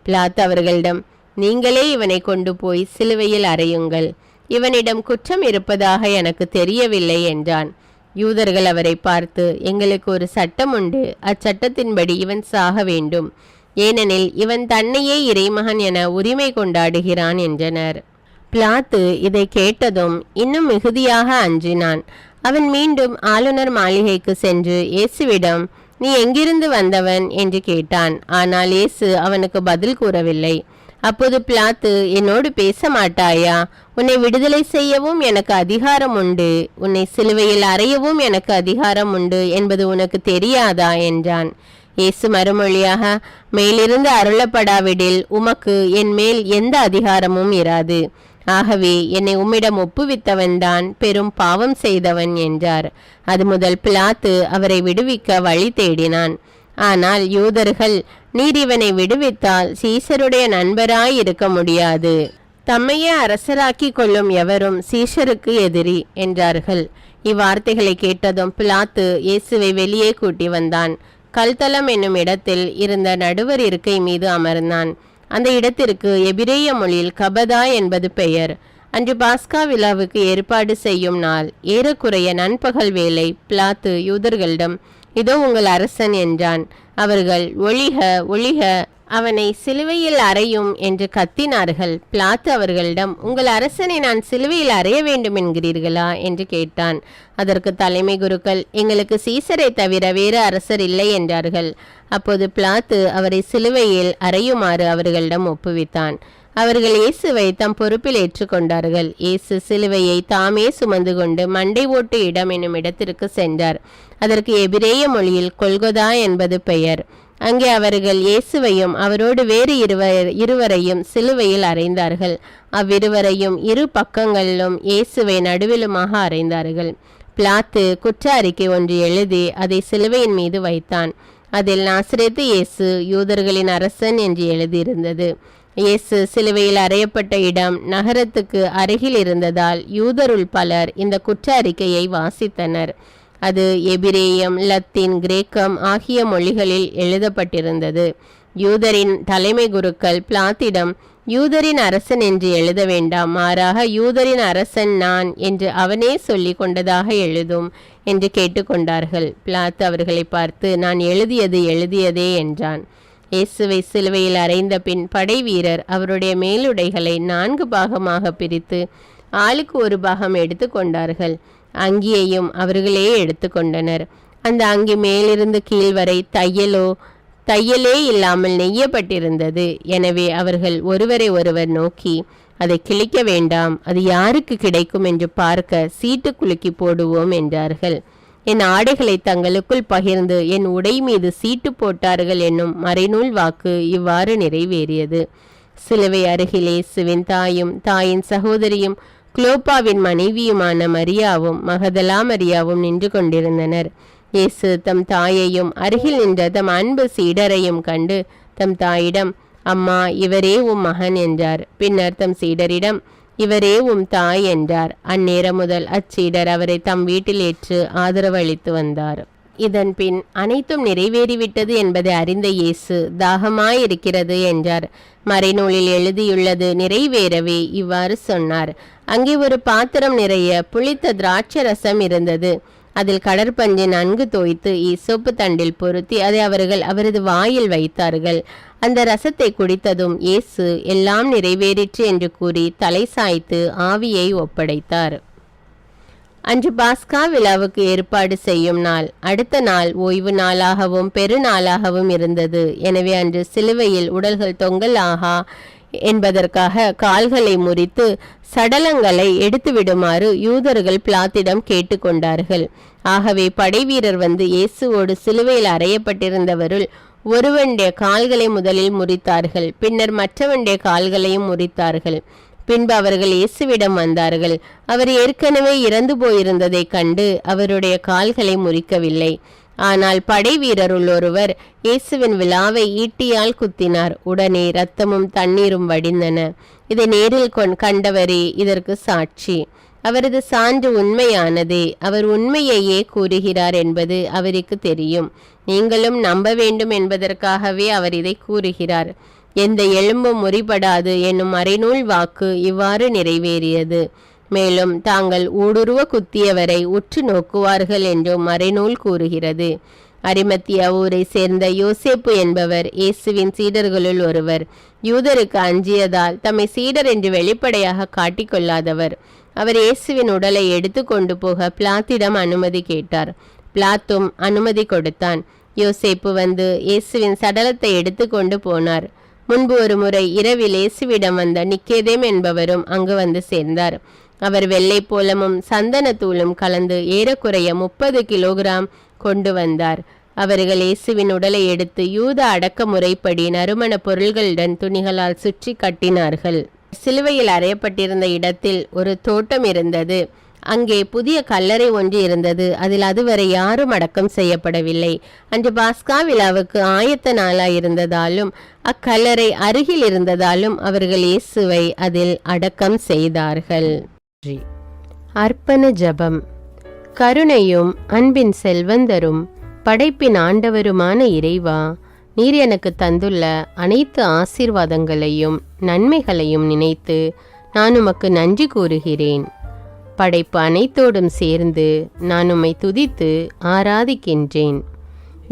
A: பிலாத்து அவர்களிடம், நீங்களே இவனை கொண்டு போய் சிலுவையில் அறையுங்கள். இவனிடம் குற்றம் இருப்பதாக எனக்கு தெரியவில்லை என்றான். யூதர்கள் அவரை பார்த்து, எங்களுக்கு ஒரு சட்டம் உண்டு, அச்சட்டத்தின்படி இவன் சாக வேண்டும். ஏனெனில் இவன் தன்னையே இறைமகன் என உரிமை கொண்டாடுகிறான் என்றனர். பிலாத்து இதை கேட்டதும் இன்னும் மிகுதியாக அஞ்சினான். அவன் மீண்டும் ஆளுநர் மாளிகைக்கு சென்று இயேசுவிடம், நீ எங்கிருந்து வந்தவன் என்று கேட்டான். ஆனால் இயேசு அவனுக்கு பதில் கூறவில்லை. அப்போது பிலாத்து, என்னோடு பேச மாட்டாயா? உன்னை விடுதலை செய்யவும் எனக்கு அதிகாரம் உண்டு, உன்னை சிலுவையில் அறையவும் எனக்கு அதிகாரம் உண்டு என்பது உனக்கு தெரியாதா என்றான். இயேசு மறுமொழியாக, மேலிருந்து அருளப்படாவிடில் உமக்கு என் மேல் எந்த அதிகாரமும் இராது. ஆகவே என்னை உம்மிடம் ஒப்புவித்தவன்தான் பெரும் பாவம் செய்தவன் என்றார். அது முதல் பிலாத்து அவரை விடுவிக்க வழி தேடினான். ஆனால் யூதர்கள், நீர் இவனை விடுவித்தால் சீசருடைய நண்பராய் இருக்க முடியாது. தம்மையே அரசராக்கி கொள்ளும் எவரும் சீஷருக்கு எதிரி என்றார்கள். இவ்வார்த்தைகளை கேட்டதும் பிலாத்து இயேசுவை வெளியே கூட்டி வந்தான். கல்தலம் என்னும் இடத்தில் இருந்த நடுவர் இருக்கை மீது அமர்ந்தான். அந்த இடத்திற்கு எபிரேய மொழியில் கபதா என்பது பெயர். அன்று பாஸ்கா விழாவுக்கு ஏற்பாடு செய்யும் நாள். ஏறக்குறைய நண்பகல் வேளை. பிலாத்து யூதர்களிடம், இதோ உங்கள் அரசன் என்றான். அவர்கள், ஒழிக ஒழிக, அவனை சிலுவையில் அறையும் என்று கத்தினார்கள். பிலாத்து அவர்களிடம், உங்கள் அரசனை நான் சிலுவையில் அறைய வேண்டும் என்கிறீர்களா என்று கேட்டான். அதற்கு தலைமை குருக்கள், எங்களுக்கு சீசரை தவிர வேறு அரசர் இல்லை என்றார்கள். அப்போது பிலாத்து அவரை சிலுவையில் அறையுமாறு அவர்களிடம் ஒப்புவித்தான். அவர்கள் இயேசுவை தம் பொறுப்பில் ஏற்றுக்கொண்டார்கள். இயேசு சிலுவையை தாமே சுமந்து கொண்டு மண்டை ஓட்டு இடம் என்னும் இடத்திற்கு சென்றார். அதற்கு எபிரேய மொழியில் கொல்கொதா என்பது பெயர். அங்கே அவர்கள் இயேசுவையும் அவரோடு வேறு இருவரையும் சிலுவையில் அறைந்தார்கள். அவ்விருவரையும் இரு பக்கங்களிலும் இயேசுவை நடுவிலுமாக அறைந்தார்கள். பிலாத்து குற்ற அறிக்கை ஒன்று எழுதி அதை சிலுவையின் மீது வைத்தான். அதில் நாசரேத்து இயேசு யூதர்களின் அரசன் என்று எழுதியிருந்தது. இயேசு சிலுவையில் அறையப்பட்ட இடம் நகரத்துக்கு அருகில் இருந்ததால் யூதருள் பலர் இந்த குற்ற அறிக்கையை வாசித்தனர். அது எபிரேயம், லத்தீன், கிரேக்கம் ஆகிய மொழிகளில் எழுதப்பட்டிருந்தது. யூதரின் தலைமை குருக்கள் பிலாத்திடம், யூதரின் அரசன் என்று எழுத வேண்டாம், மாறாக யூதரின் அரசன் நான் என்று அவனே சொல்லி கொண்டதாக எழுதும் என்று கேட்டுக்கொண்டார்கள். பிலாத்து அவர்களை பார்த்து, நான் எழுதியதே என்றான். இயேசுவை சிலுவையில் அறைந்த பின் படை வீரர் அவருடைய மேலுடைகளை 4 பாகமாக பிரித்து ஆளுக்கு ஒரு பாகம் எடுத்து கொண்டார்கள். அங்கியையும் அவர்களே எடுத்து கொண்டனர். அந்த அங்கி மேலிருந்து கீழ் வரை தையலே இல்லாமல் நெய்யப்பட்டிருந்தது. எனவே அவர்கள் ஒருவரை ஒருவர் நோக்கி, அதை கிழிக்க வேண்டாம், அது யாருக்கு கிடைக்கும் என்று பார்க்க சீட்டு குலுக்கி போடுவோம் என்றார்கள். என் ஆடைகளை தங்களுக்குள் பகிர்ந்து என் உடை மீது சீட்டு போட்டார்கள் என்னும் மறைநூல் வாக்கு இவ்வாறு நிறைவேறியது. சிலுவை அருகில் இயேசுவின் தாயும் தாயின் சகோதரியும் குளோப்பாவின் மனைவியுமான மரியாவும் மகதலா மரியாவும் நின்று கொண்டிருந்தனர். இயேசு தம் தாயையும் அருகில் நின்ற தம் அன்பு சீடரையும் கண்டு தம் தாயிடம், அம்மா, இவரே உம் மகன் என்றார். பின்னர் தம் சீடரிடம், இவரே உம் தாய் என்றார். அந்நேரம் முதல் அச்சீடர் அவரை தம் வீட்டில் ஏற்று ஆதரவு அளித்து வந்தார். இதன் பின் அனைத்தும் நிறைவேறிவிட்டது என்பதை அறிந்த இயேசு, தாகமாயிருக்கிறது என்றார். மறைநூலில் எழுதியுள்ளது நிறைவேறவே இவ்வாறு சொன்னார். அங்கே ஒரு பாத்திரம் நிறைய புளித்த திராட்சை ரசம் இருந்தது. அதில் கடற்பஞ்சை நன்கு தோய்த்து ஈசோப்பு தண்டில் பொருத்தி அதை அவர்கள் அவரது வாயில் வைத்தார்கள். அந்த ரசத்தை குடித்ததும் இயேசு எல்லாம் நிறைவேறிற்று என்று கூறி தலை சாய்த்து ஆவியை ஒப்படைத்தார். அன்று பாஸ்கா விழாவுக்கு ஏற்பாடு செய்யும் நாள். அடுத்த நாள் ஓய்வு நாளாகவும் பெருநாளாகவும் இருந்தது. எனவே அன்று சிலுவையில் உடல்கள் தொங்கல் ஆகா என்பதற்காக கால்களை முறித்து சடலங்களை எடுத்து விடுமாறு யூதர்கள் பிலாத்திடம் கேட்டுக்கொண்டார்கள். ஆகவே படைவீரர் வந்து இயேசுவோடு சிலுவையில் அறையப்பட்டிருந்தவருள் ஒருவனுடைய கால்களை முதலில் முறித்தார்கள். பின்னர் மற்றவனுடைய கால்களையும் முறித்தார்கள். பின்பு அவர்கள் இயேசுவிடம் வந்தார்கள். அவர் ஏற்கனவே இறந்து போயிருந்ததை கண்டு அவருடைய கால்களை முறிக்கவில்லை. ஆனால் படை வீரருள் ஒருவர் இயேசுவின் விழாவை ஈட்டியால் குத்தினார். உடனே இரத்தமும் தண்ணீரும் வடிந்தன. இதை நேரில் கண்டவரே இதற்கு சாட்சி. அவரது சான்று உண்மையானதே. அவர் உண்மையையே கூறுகிறார் என்பது அவருக்கு தெரியும். நீங்களும் நம்ப வேண்டும் என்பதற்காகவே அவர் இதை கூறுகிறார். எந்த எலும்பும் முறிபடாது என்னும் மறைநூல் வாக்கு இவ்வாறு நிறைவேறியது. மேலும் தாங்கள் ஊடுருவ குத்தியவரை உற்று நோக்குவார்கள் என்றும் மறைநூல் கூறுகிறது. அரிமத்தியா ஊரை சேர்ந்த யோசேப்பு என்பவர் இயேசுவின் சீடர்களுள் ஒருவர். யூதருக்கு அஞ்சியதால் தம்மை சீடர் என்று வெளிப்படையாக காட்டிக்கொள்ளாதவர். அவர் இயேசுவின் உடலை எடுத்து கொண்டு போக பிலாத்திடம் அனுமதி கேட்டார். பிலாத்தும் அனுமதி கொடுத்தான். யோசேப்பு வந்து இயேசுவின் சடலத்தை எடுத்து கொண்டு போனார். முன்பு ஒரு முறை இரவில் இயேசுவிடம் வந்த நிக்கேதேம் என்பவரும் அங்கு வந்து சேர்ந்தார். அவர் வெள்ளை போலமும் சந்தனத்தூளும் கலந்து ஏறக்குறைய 30 கிலோகிராம் கொண்டு வந்தார். அவர்கள் இயேசுவின் உடலை எடுத்து யூத அடக்க முறைப்படி நறுமண பொருள்களுடன் துணிகளால் சுற்றி கட்டினார்கள். சிலுவையில் அறையப்பட்டிருந்த இடத்தில் ஒரு தோட்டம் இருந்தது. அங்கே புதிய கல்லறை ஒன்று இருந்தது. அதில் அதுவரை யாரும் அடக்கம் செய்யப்படவில்லை. அன்று பாஸ்கா விழாவுக்கு ஆயத்த நாளாயிருந்ததாலும் அக்கல்லறை அருகில் இருந்ததாலும் அவர்கள் இயேசுவை அதில் அடக்கம் செய்தார்கள். அர்ப்பண ஜபம். கருணையும் அன்பின் செல்வந்தரும் படைப்பின் ஆண்டவருமான இறைவா, நீர் எனக்கு தந்துள்ள அனைத்து ஆசீர்வாதங்களையும் நன்மைகளையும் நினைத்து நான் உமக்கு நன்றி கூறுகிறேன். படைப்பு அனைத்தோடும் சேர்ந்து நான் உம்மை துதித்து ஆராதிக்கின்றேன்.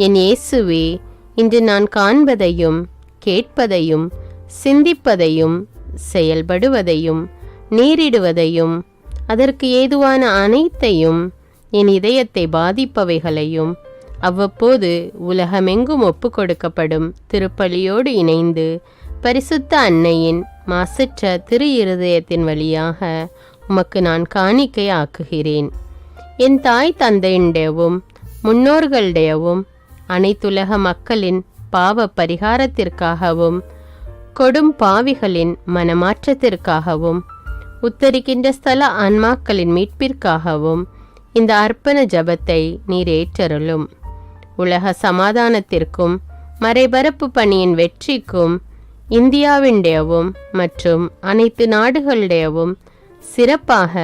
A: என் இயேசுவே, இன்று நான் காண்பதையும் கேட்பதையும் சிந்திப்பதையும் செயல்படுவதையும் நேரிடுவதையும் அதற்கு ஏதுவான அனைத்தையும் என் இதயத்தை பாதிப்பவைகளையும் அவ்வப்போது உலகமெங்கும் ஒப்பு கொடுக்கப்படும் திருப்பலியோடு இணைந்து பரிசுத்த அன்னையின் மாசற்ற திரு இருதயத்தின் வழியாக உமக்கு நான் காணிக்கை ஆக்குகிறேன். என் தாய் தந்தையுடையவும் முன்னோர்களுடையவும் அனைத்துலக மக்களின் பாவ பரிகாரத்திற்காகவும் கொடும் பாவிகளின் மனமாற்றத்திற்காகவும் உத்தரிக்கின்ற ஸ்தல ஆன்மாக்களின் மீட்பிற்காகவும் இந்த அர்ப்பண ஜபத்தை நீர் ஏற்றருளும். உலக சமாதானத்திற்கும் மறைபரப்பு பணியின் வெற்றிக்கும் இந்தியாவினுடையவும் மற்றும் அனைத்து நாடுகளுடையவும் சிறப்பாக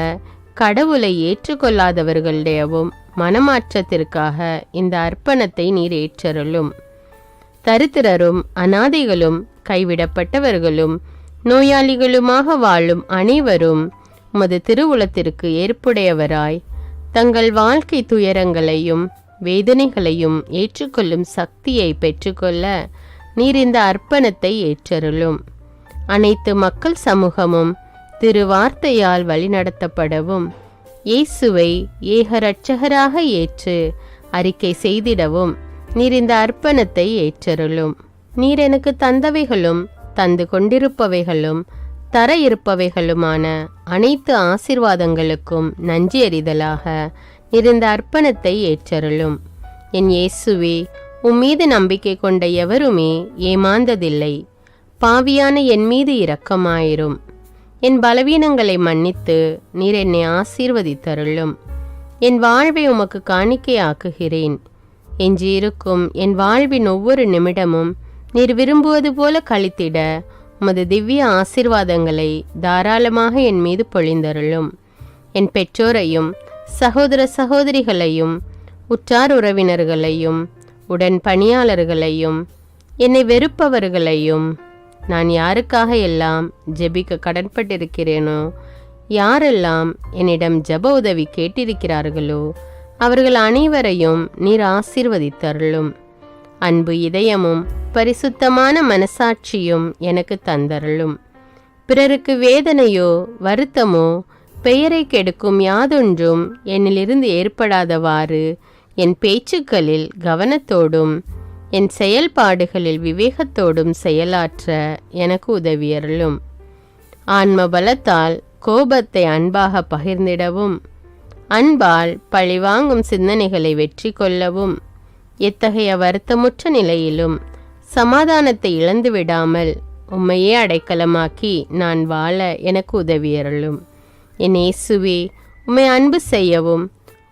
A: கடவுளை ஏற்றுக்கொள்ளாதவர்களுடையவும் மனமாற்றத்திற்காக இந்த அர்ப்பணத்தை நீர் ஏற்றருளும். தரித்திரரும் அனாதைகளும் கைவிடப்பட்டவர்களும் நோயாளிகளுமாக வாழும் அனைவரும் உமது திருவுளத்திற்கு ஏற்புடையவராய் தங்கள் வாழ்க்கை துயரங்களையும் வேதனைகளையும் ஏற்றுக்கொள்ளும் சக்தியை பெற்றுக்கொள்ள நீர் இந்த அர்ப்பணத்தை ஏற்றருளும். அனைத்து மக்கள் சமூகமும் திருவார்த்தையால் வழிநடத்தப்படவும் இயேசுவை ஏக இரட்சகராக ஏற்று அறிக்கை செய்திடவும் நீர் இந்த அர்ப்பணத்தை ஏற்றருளும். நீர் எனக்கு தந்தவைகளும் தந்து கொண்டிருப்பவைகளும் தர இருப்பவைகளுமான அனைத்து ஆசீர்வாதங்களுக்கும் நன்றி அறிதலாக நீர் இந்த அர்ப்பணத்தை ஏற்றருளும். என் இயேசுவே, உம்மீது நம்பிக்கை கொண்ட எவருமே ஏமாந்ததில்லை. பாவியான என் மீது இரக்கமாயிரும். என் பலவீனங்களை மன்னித்து நீர் என்னை ஆசீர்வதித்தருளும். என் வாழ்வை உமக்கு காணிக்கையாக்குகிறேன். எஞ்சியிருக்கும் என் வாழ்வின் ஒவ்வொரு நிமிடமும் நீர் விரும்புவது போல கழித்திட உமது திவ்ய ஆசீர்வாதங்களை தாராளமாக என் மீது பொழிந்தருளும். என் பெற்றோரையும் சகோதர சகோதரிகளையும் உற்றார் உறவினர்களையும் உடன் பணியாளர்களையும் என்னை வெறுப்பவர்களையும் நான் யாருக்காக எல்லாம் ஜெபிக்க கடன்பட்டிருக்கிறேனோ, யாரெல்லாம் என்னிடம் ஜெப உதவி கேட்டிருக்கிறார்களோ அவர்கள் அனைவரையும் நீர் ஆசீர்வதித்தருளும். அன்பு இதயமும் பரிசுத்தமான மனசாட்சியும் எனக்கு தந்தருளும். பிறருக்கு வேதனையோ வருத்தமோ பெயரை கெடுக்கும் யாதொன்றும் என்னிலிருந்து ஏற்படாதவாறு என் பேச்சுக்களில் கவனத்தோடும் என் செயல்பாடுகளில் விவேகத்தோடும் செயலாற்ற எனக்கு உதவியருளும். ஆன்ம பலத்தால் கோபத்தை அன்பாக பகிர்ந்திடவும் அன்பால் பழிவாங்கும் சிந்தனைகளை வெற்றி கொள்ளவும் எத்தகைய வருத்தமுற்ற நிலையிலும் சமாதானத்தை இழந்து விடாமல் உம்மையே அடைக்கலமாக்கி நான் வாழ எனக்கு உதவியருளும். என் இயேசுவே, உம்மை அன்பு செய்யவும்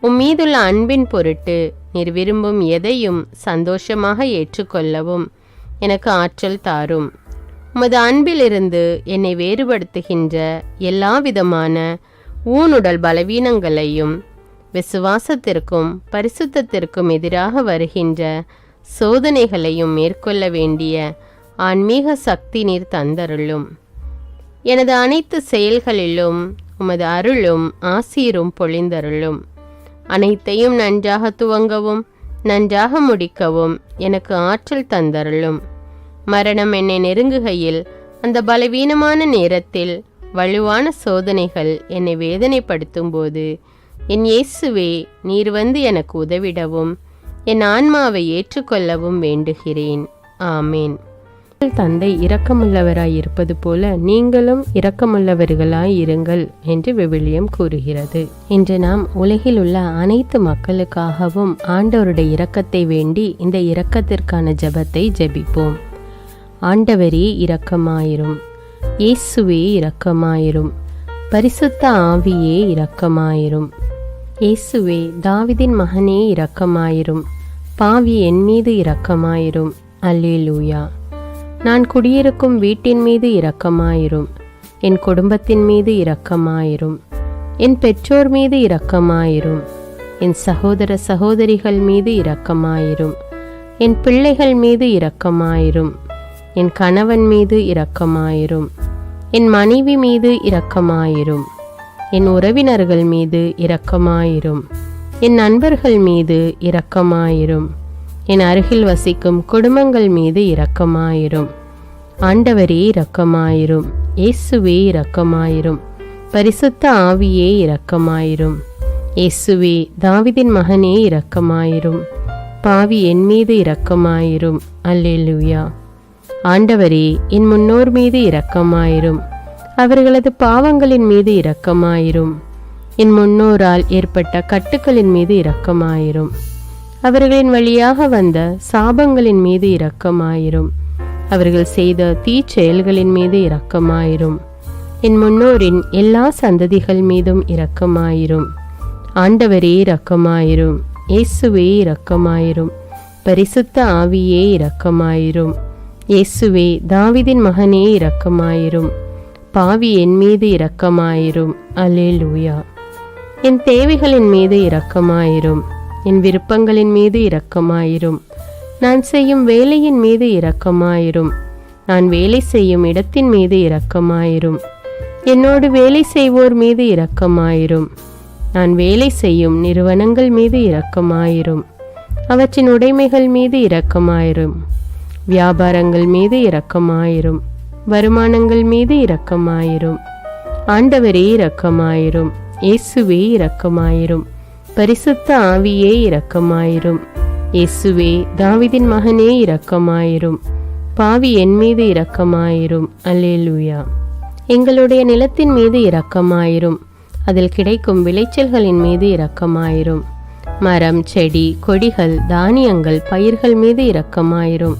A: உம்மீதுள்ள அன்பின் பொருட்டு நீர் விரும்பும் எதையும் சந்தோஷமாக ஏற்றுக்கொள்ளவும் எனக்கு ஆற்றல் தாரும். உமது அன்பிலிருந்து என்னை வேறுபடுத்துகின்ற எல்லா விதமான ஊனுடல் பலவீனங்களையும் விசுவாசத்திற்கும் பரிசுத்தத்திற்கும் எதிராக வருகின்ற சோதனைகளையும் மேற்கொள்ள வேண்டிய ஆன்மீக சக்தி நீர் தந்தருளும். எனது அனைத்து செயல்களிலும் உமது அருளும் ஆசீரும் பொழிந்தருளும். அனைத்தையும் நன்றாக துவங்கவும் நன்றாக முடிக்கவும் எனக்கு ஆற்றல் தந்தருளும். மரணம் என்னை நெருங்குகையில் அந்த பலவீனமான நேரத்தில் வலுவான சோதனைகள் என்னை வேதனைப்படுத்தும் போது என் இயேசுவே, நீர் வந்து எனக்கு உதவிடவும் என் ஆன்மாவை ஏற்றுக்கொள்ளவும் வேண்டுகிறேன். ஆமேன். தந்தை இரக்கமுள்ளவராய் இருப்பது போல நீங்களும் இரக்கமுள்ளவர்களாய் இருங்கள் என்று விவிலியம் கூறுகிறது. இன்று நாம் உலகில் உள்ள அனைத்து மக்களுக்காகவும் ஆண்டவருடைய இரக்கத்தை வேண்டி இந்த இரக்கத்திற்கான ஜெபத்தை ஜெபிப்போம். ஆண்டவரே இரக்கமாயிரும். இயேசுவே இரக்கமாயிரும். பரிசுத்த ஆவியே இரக்கமாயிரும். இயேசுவே, தாவீதின் மகனே இரக்கமாயிரும். பாவி என் மீது இரக்கமாயிரும். அல்லேலூயா. நான் குடியிருக்கும் வீட்டின் மீது இரக்கமாயிரும். என் குடும்பத்தின் மீது இரக்கமாயிரும். என் பெற்றோர் மீது இரக்கமாயிரும். என் சகோதர சகோதரிகள் மீது இரக்கமாயிரும். என் பிள்ளைகள் மீது இரக்கமாயிரும். என் கணவன் மீது இரக்கமாயிரும். என் மனைவி மீது இரக்கமாயிரும். என் உறவினர்கள் மீது இரக்கமாயிரும். என் நண்பர்கள் மீது இரக்கமாயிரும். என் அருகில் வசிக்கும் குடும்பங்கள் மீது இரக்கமாயிரும். ஆண்டவரே இரக்கமாயிரும். இயேசுவே இரக்கமாயிரும். பரிசுத்த ஆவியே இரக்கமாயிரும். இயேசுவே தாவீதின் மகனே இரக்கமாயிரும். பாவி என் மீது இரக்கமாயிரும். அல்லேலூயா. ஆண்டவரே என் முன்னோர் மீது இரக்கமாயிரும். அவர்களது பாவங்களின் மீது இரக்கமாயிரும். என் முன்னோரால் ஏற்பட்ட கட்டுக்களின் மீது இரக்கமாயிரும். அவர்களின் வழியாக வந்த சாபங்களின் மீது இரக்கமாயிரும். அவர்கள் செய்த தீச்செயல்களின் மீது இரக்கமாயிரும். என் முன்னோரின் எல்லா சந்ததிகள் மீதும் இரக்கமாயிரும். ஆண்டவரே இரக்கமாயிரும். இயேசுவே இரக்கமாயிரும். பரிசுத்த ஆவியே இரக்கமாயிரும். இயேசுவே தாவீதின் மகனே இரக்கமாயிரும். பாவி என் மீது இரக்கமாயிரும். அல்லேலூயா. என் தேவைகளின் மீது இரக்கமாயிரும். என் விருப்பங்களின் மீது இரக்கமாயிரும். நான் செய்யும் வேலையின் மீது இரக்கமாயிரும். நான் வேலை செய்யும் இடத்தின் மீது இரக்கமாயிரும். என்னோடு வேலை செய்வோர் மீது இரக்கமாயிரும். நான் வேலை செய்யும் நிறுவனங்கள் மீது இரக்கமாயிரும். அவற்றின் உடைமைகள் மீது இரக்கமாயிரும். வியாபாரங்கள் மீது இரக்கமாயிரும். வருமானங்கள் மீது இரக்கமாயிரும். ஆண்டவரே இரக்கமாயிரும். இயேசுவே இரக்கமாயிரும். பரிசுத்த ஆவியே இரக்கமாயிரும். இயேசுவே தாவீதின் மகனே இரக்கமாயிரும். பாவி என் மீது இரக்கமாயிரும். அல்லேலூயா. எங்களுடைய நிலத்தின் மீது இரக்கமாயிரும். அதில் கிடைக்கும் விளைச்சல்களின் மீது இரக்கமாயிரும். மரம், செடி, கொடிகள், தானியங்கள், பயிர்கள் மீது இரக்கமாயிரும்.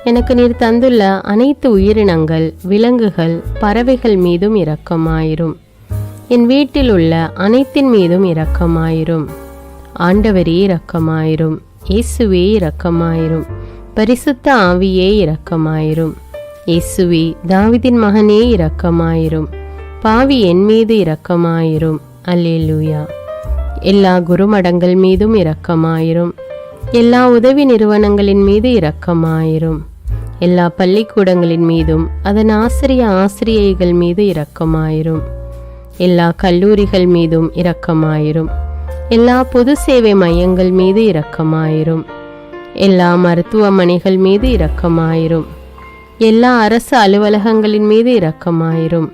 A: எனக்கு நீர் தந்துள்ள அனைத்து உயிரினங்கள், விலங்குகள், பறவைகள் மீதும் இரக்கமாயிரும். என் வீட்டில் உள்ள அனைத்தின் மீதும் இரக்கமாயிரும். ஆண்டவரே இரக்கமாயிரும். இயேசுவே இரக்கமாயிரும். பரிசுத்த ஆவியே இரக்கமாயிரும். இயேசுவே தாவீதின் மகனே இரக்கமாயிரும். பாவி என் மீது இரக்கமாயிரும். அல்லேலூயா. எல்லா குருமடங்கள் மீதும் இரக்கமாயிரும். எல்லா உதவி நிறுவனங்களின் மீது இரக்கமாயிரும். எல்லா பள்ளிக்கூடங்களின் மீதும் அதன் ஆசிரியைகள் மீது இரக்கமாயிரும். எல்லா கல்லூரிகள் மீதும் இரக்கமாயிரும். எல்லா பொது சேவை மையங்கள் மீது இரக்கமாயிரும். எல்லா மருத்துவமனைகள் மீது இரக்கமாயிரும். எல்லா அரசு அலுவலகங்களின் மீது இரக்கமாயிரும்.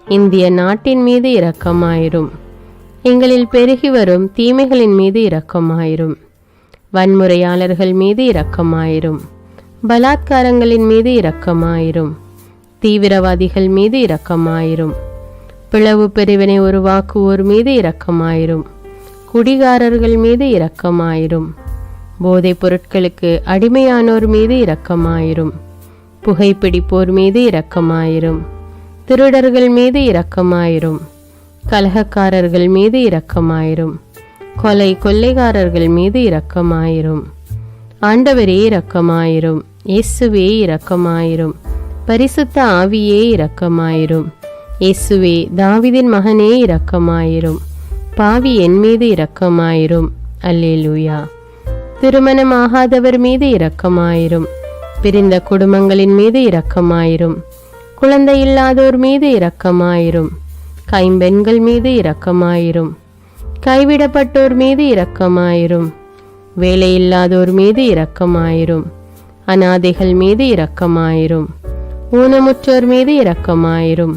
A: இந்திய நாட்டின் மீது இரக்கமாயிரும். எங்களில் பெருகி வரும் தீமைகளின் மீது இரக்கமாயிரும். வன்முறையாளர்கள் மீது இரக்கமாயிரும். பலாத்காரங்களின் மீது இரக்கமாயிரும். தீவிரவாதிகள் மீது இரக்கமாயிரும். பிளவு பிரிவினை உருவாக்குவோர் மீது இரக்கமாயிரும். குடிகாரர்கள் மீது இரக்கமாயிரும். போதைப் பொருட்களுக்கு அடிமையானோர் மீது இரக்கமாயிரும். புகைப்பிடிப்போர் மீது இரக்கமாயிரும். திருடர்கள் மீது இரக்கமாயிரும். கலகக்காரர்கள் மீது இரக்கமாயிரும். கொள்ளைக்காரர்கள் மீது இரக்கமாயிரும். ஆண்டவரே இரக்கமாயிரும். இயேசுவே இரக்கமாயிரும். பரிசுத்த ஆவியே இரக்கமாயிரும். இயேசுவே தாவீதின் மகனே இரக்கமாயிரும். பாவி என் மீது இரக்கமாயிரும். அல்லேலூயா. திருமணமாகாதவர் மீது இரக்கமாயிரும். பிரிந்த குடும்பங்களின் மீது இரக்கமாயிரும். குழந்தை இல்லாதோர் மீது இரக்கமாயிரும். கைம்பெண்கள் மீது இரக்கமாயிரும். கைவிடப்பட்டோர் மீது இரக்கமாயிரும். வேலையில்லாதோர் மீது இரக்கமாயிரும். அநாதைகள் மீது இரக்கமாயிரும். ஊனமுற்றோர் மீது இரக்கமாயிரும்.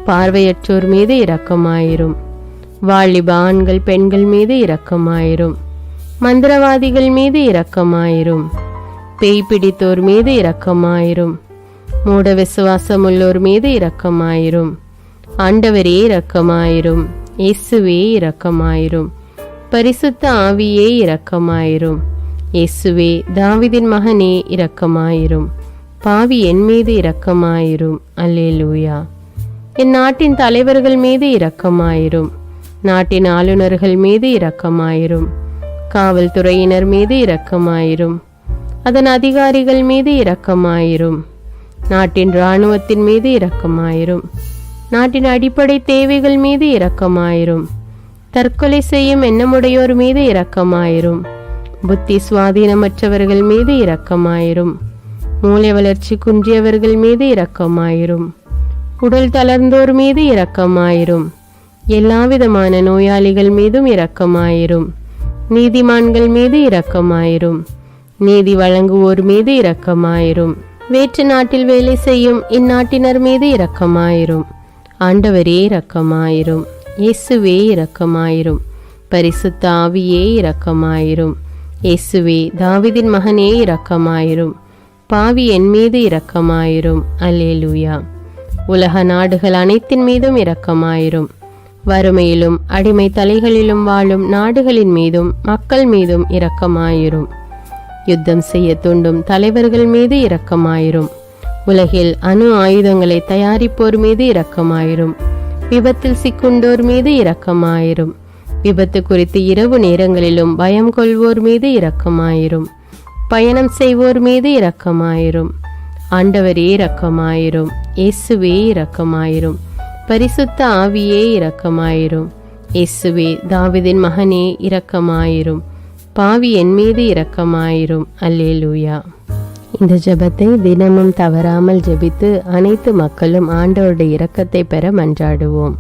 A: பார்வையற்றோர் மீது இரக்கமாயிரும். வாலிப ஆண்கள் பெண்கள் மீது இரக்கமாயிரும். மந்திரவாதிகள் மீது இரக்கமாயிரும். பேய் பிடித்தோர் மீது இரக்கமாயிரும். மூட விசுவாசமுள்ளோர் மீது இரக்கமாயிரும். ஆண்டவரே இரக்கமாயிரும். இயேசுவே இரக்கமாயிரும். பரிசுத்த ஆவியே இரக்கமாயிரும். இயேசுவே தாவீதின் மகனே இரக்கமாயிரும். பாவி என் மீது இரக்கமாயிரும். அல்லேலூயா. என் நாட்டின் தலைவர்கள் மீது இரக்கமாயிரும். நாட்டின் ஆளுநர்கள் மீது இரக்கமாயிரும். காவல்துறையினர் மீது இரக்கமாயிரும். அதன் அதிகாரிகள் மீது இரக்கமாயிரும். நாட்டின் இராணுவத்தின் மீது இரக்கமாயிரும். நாட்டின் அடிப்படை தேவைகள் மீது இரக்கமாயிரும். தற்கொலை செய்யும் எண்ணமுடையோர் மீது இரக்கமாயிரும். புத்தி சுவாதீனமற்றவர்கள் மீது இரக்கமாயிரும். மூளை வளர்ச்சி குன்றியவர்கள் மீது இரக்கமாயிரும். உடல் தளர்ந்தோர் மீது இரக்கமாயிரும். எல்லாவிதமான நோயாளிகள் மீதும் இரக்கமாயிரும். நீதிமான்கள் மீது இரக்கமாயிரும். நீதி வழங்குவோர் மீது இரக்கமாயிரும். வேற்று நாட்டில் வேலை செய்யும் இந்நாட்டினர் மீது இரக்கமாயிரும். ஆண்டவரே இரக்கமாயிரும். இயேசுவே இரக்கமாயிரும். பரிசுத்த ஆவியே இரக்கமாயிரும். இயேசுவே தாவீதின் மகனே இரக்கமாயிரும். பாவி என் மீது இரக்கமாயிரும். அல்லேலூயா. உலக நாடுகள் அனைத்தின் மீதும் இரக்கமாயிரும். வறுமையிலும் அடிமை தலைகளிலும் வாழும் நாடுகளின் மீதும் மக்கள் மீதும் இரக்கமாயிரும். யுத்தம் செய்ய தூண்டும் தலைவர்கள் மீது இரக்கமாயிரும். உலகில் அணு ஆயுதங்களை தயாரிப்போர் மீது இரக்கமாயிரும். விபத்தில் சிக்குண்டோர் மீது இரக்கமாயிரும். விபத்து குறித்து இரவு நேரங்களிலும் பயம் கொள்வோர் மீது இரக்கமாயிரும். பயணம் செய்வோர் மீது இரக்கமாயிரும். ஆண்டவரே இரக்கமாயிரும். இயேசுவே இரக்கமாயிரும். பரிசுத்த ஆவியே இரக்கமாயிரும். இயேசுவே தாவீதின் மகனே இரக்கமாயிரும். பாவி என் மீது இரக்கமாயிரும். அல்லேலூயா. இந்த ஜெபத்தை தினமும் தவறாமல் ஜெபித்து அனைத்து மக்களும் ஆண்டவருடைய இரக்கத்தை பெற மன்றாடுவோம்.